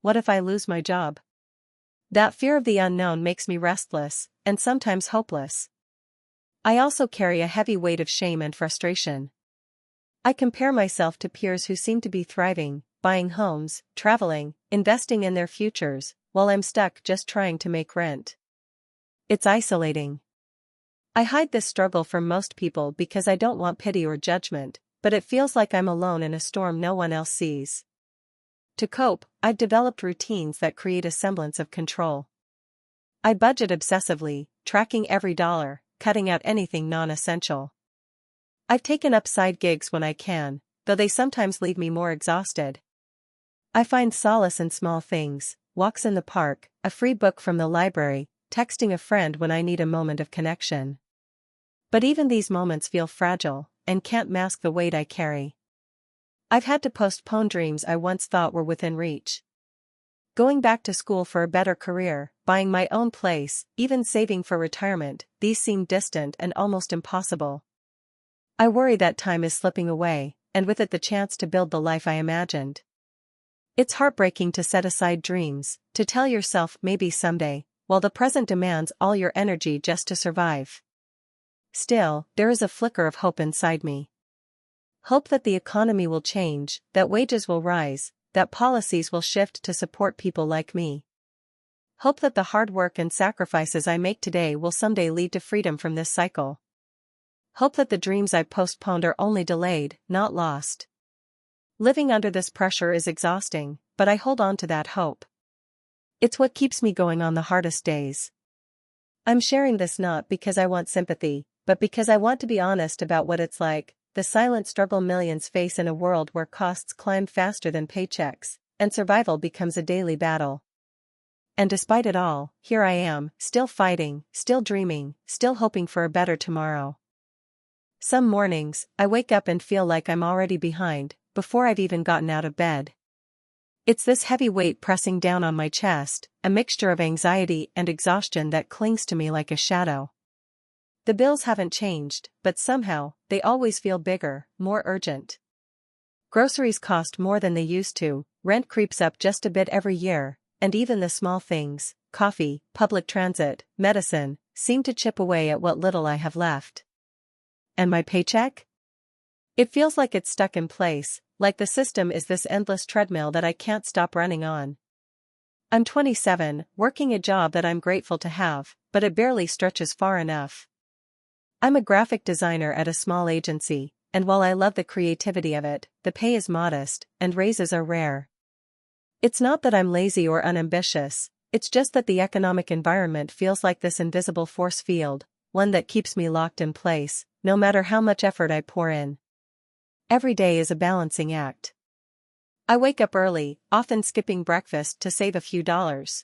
Speaker 1: What if I lose my job? That fear of the unknown makes me restless, and sometimes hopeless. I also carry a heavy weight of shame and frustration. I compare myself to peers who seem to be thriving, buying homes, traveling, investing in their futures, while I'm stuck just trying to make rent. It's isolating. I hide this struggle from most people because I don't want pity or judgment, but it feels like I'm alone in a storm no one else sees. To cope, I've developed routines that create a semblance of control. I budget obsessively, tracking every dollar, cutting out anything non-essential. I've taken up side gigs when I can, though they sometimes leave me more exhausted. I find solace in small things, walks in the park, a free book from the library, texting a friend when I need a moment of connection. But even these moments feel fragile, and can't mask the weight I carry. I've had to postpone dreams I once thought were within reach. Going back to school for a better career, buying my own place, even saving for retirement, these seem distant and almost impossible. I worry that time is slipping away, and with it the chance to build the life I imagined. It's heartbreaking to set aside dreams, to tell yourself maybe someday, while the present demands all your energy just to survive. Still, there is a flicker of hope inside me. Hope that the economy will change, that wages will rise, that policies will shift to support people like me. Hope that the hard work and sacrifices I make today will someday lead to freedom from this cycle. Hope that the dreams I postponed are only delayed, not lost. Living under this pressure is exhausting, but I hold on to that hope. It's what keeps me going on the hardest days. I'm sharing this not because I want sympathy, but because I want to be honest about what it's like, the silent struggle millions face in a world where costs climb faster than paychecks, and survival becomes a daily battle. And despite it all, here I am, still fighting, still dreaming, still hoping for a better tomorrow. Some mornings, I wake up and feel like I'm already behind, before I've even gotten out of bed. It's this heavy weight pressing down on my chest, a mixture of anxiety and exhaustion that clings to me like a shadow. The bills haven't changed, but somehow, they always feel bigger, more urgent. Groceries cost more than they used to, rent creeps up just a bit every year, and even the small things, coffee, public transit, medicine, seem to chip away at what little I have left. And my paycheck? It feels like it's stuck in place, like the system is this endless treadmill that I can't stop running on. I'm 27, working a job that I'm grateful to have, but it barely stretches far enough. I'm a graphic designer at a small agency, and while I love the creativity of it, the pay is modest, and raises are rare. It's not that I'm lazy or unambitious, it's just that the economic environment feels like this invisible force field, one that keeps me locked in place, no matter how much effort I pour in. Every day is a balancing act. I wake up early, often skipping breakfast to save a few dollars.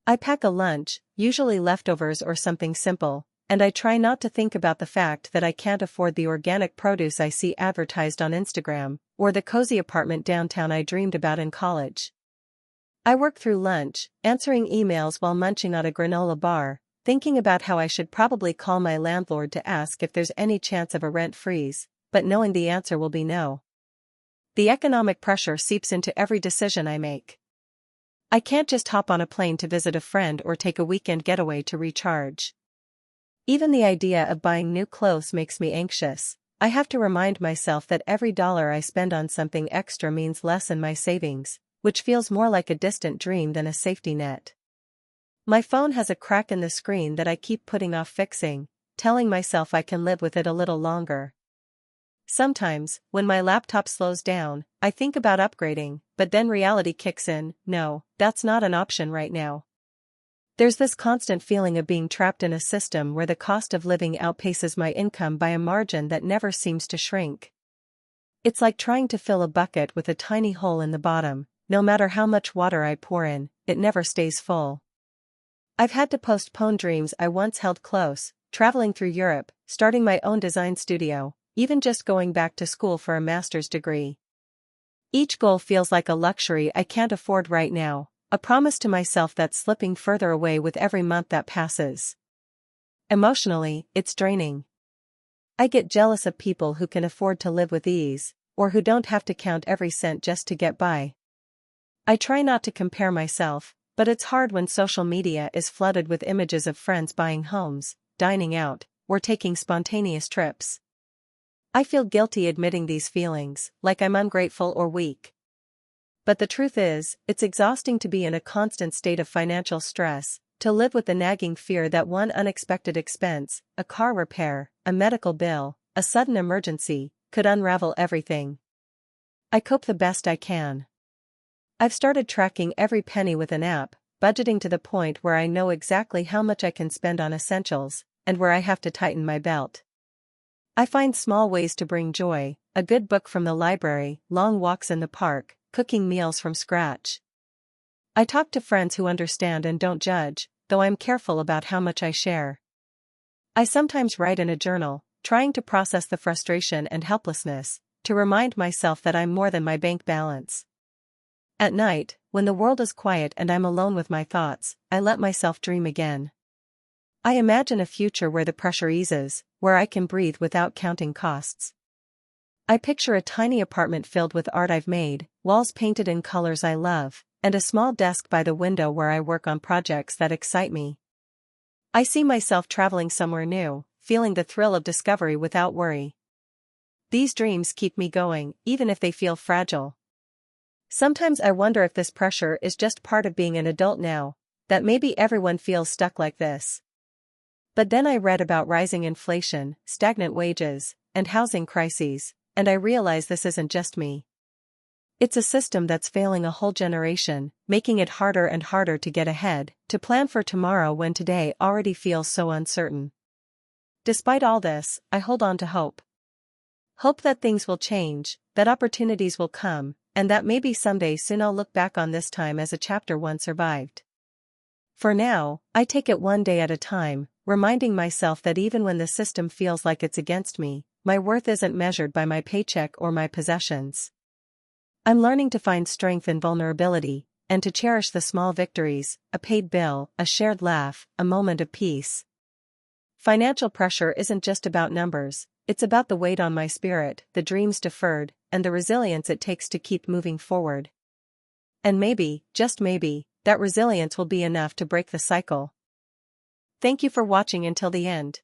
Speaker 1: I pack a lunch, usually leftovers or something simple, and I try not to think about the fact that I can't afford the organic produce I see advertised on Instagram, or the cozy apartment downtown I dreamed about in college. I work through lunch, answering emails while munching on a granola bar, thinking about how I should probably call my landlord to ask if there's any chance of a rent freeze, but knowing the answer will be no. The economic pressure seeps into every decision I make. I can't just hop on a plane to visit a friend or take a weekend getaway to recharge. Even the idea of buying new clothes makes me anxious, I have to remind myself that every dollar I spend on something extra means less in my savings, which feels more like a distant dream than a safety net. My phone has a crack in the screen that I keep putting off fixing, telling myself I can live with it a little longer. Sometimes, when my laptop slows down, I think about upgrading, but then reality kicks in. No, that's not an option right now. There's this constant feeling of being trapped in a system where the cost of living outpaces my income by a margin that never seems to shrink. It's like trying to fill a bucket with a tiny hole in the bottom. No matter how much water I pour in, it never stays full. I've had to postpone dreams I once held close, traveling through Europe, starting my own design studio, even just going back to school for a master's degree. Each goal feels like a luxury I can't afford right now, a promise to myself that's slipping further away with every month that passes. Emotionally, it's draining. I get jealous of people who can afford to live with ease, or who don't have to count every cent just to get by. I try not to compare myself, but it's hard when social media is flooded with images of friends buying homes, dining out, or taking spontaneous trips. I feel guilty admitting these feelings, like I'm ungrateful or weak. But the truth is, it's exhausting to be in a constant state of financial stress, to live with the nagging fear that one unexpected expense, a car repair, a medical bill, a sudden emergency, could unravel everything. I cope the best I can. I've started tracking every penny with an app, budgeting to the point where I know exactly how much I can spend on essentials, and where I have to tighten my belt. I find small ways to bring joy, a good book from the library, long walks in the park, cooking meals from scratch. I talk to friends who understand and don't judge, though I'm careful about how much I share. I sometimes write in a journal, trying to process the frustration and helplessness, to remind myself that I'm more than my bank balance. At night, when the world is quiet and I'm alone with my thoughts, I let myself dream again. I imagine a future where the pressure eases, where I can breathe without counting costs. I picture a tiny apartment filled with art I've made, walls painted in colors I love, and a small desk by the window where I work on projects that excite me. I see myself traveling somewhere new, feeling the thrill of discovery without worry. These dreams keep me going, even if they feel fragile. Sometimes I wonder if this pressure is just part of being an adult now, that maybe everyone feels stuck like this. But then I read about rising inflation, stagnant wages, and housing crises, and I realize this isn't just me. It's a system that's failing a whole generation, making it harder and harder to get ahead, to plan for tomorrow when today already feels so uncertain. Despite all this, I hold on to hope. Hope that things will change, that opportunities will come, and that maybe someday soon I'll look back on this time as a chapter one survived. For now, I take it one day at a time, reminding myself that even when the system feels like it's against me, my worth isn't measured by my paycheck or my possessions. I'm learning to find strength in vulnerability, and to cherish the small victories, a paid bill, a shared laugh, a moment of peace. Financial pressure isn't just about numbers, it's about the weight on my spirit, the dreams deferred, and the resilience it takes to keep moving forward. And maybe, just maybe, that resilience will be enough to break the cycle. Thank you for watching until the end.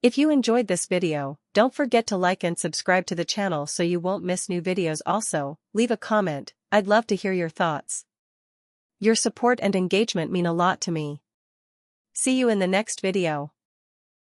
Speaker 1: If you enjoyed this video, don't forget to like and subscribe to the channel so you won't miss new videos. Also, leave a comment, I'd love to hear your thoughts. Your support and engagement mean a lot to me. See you in the next video.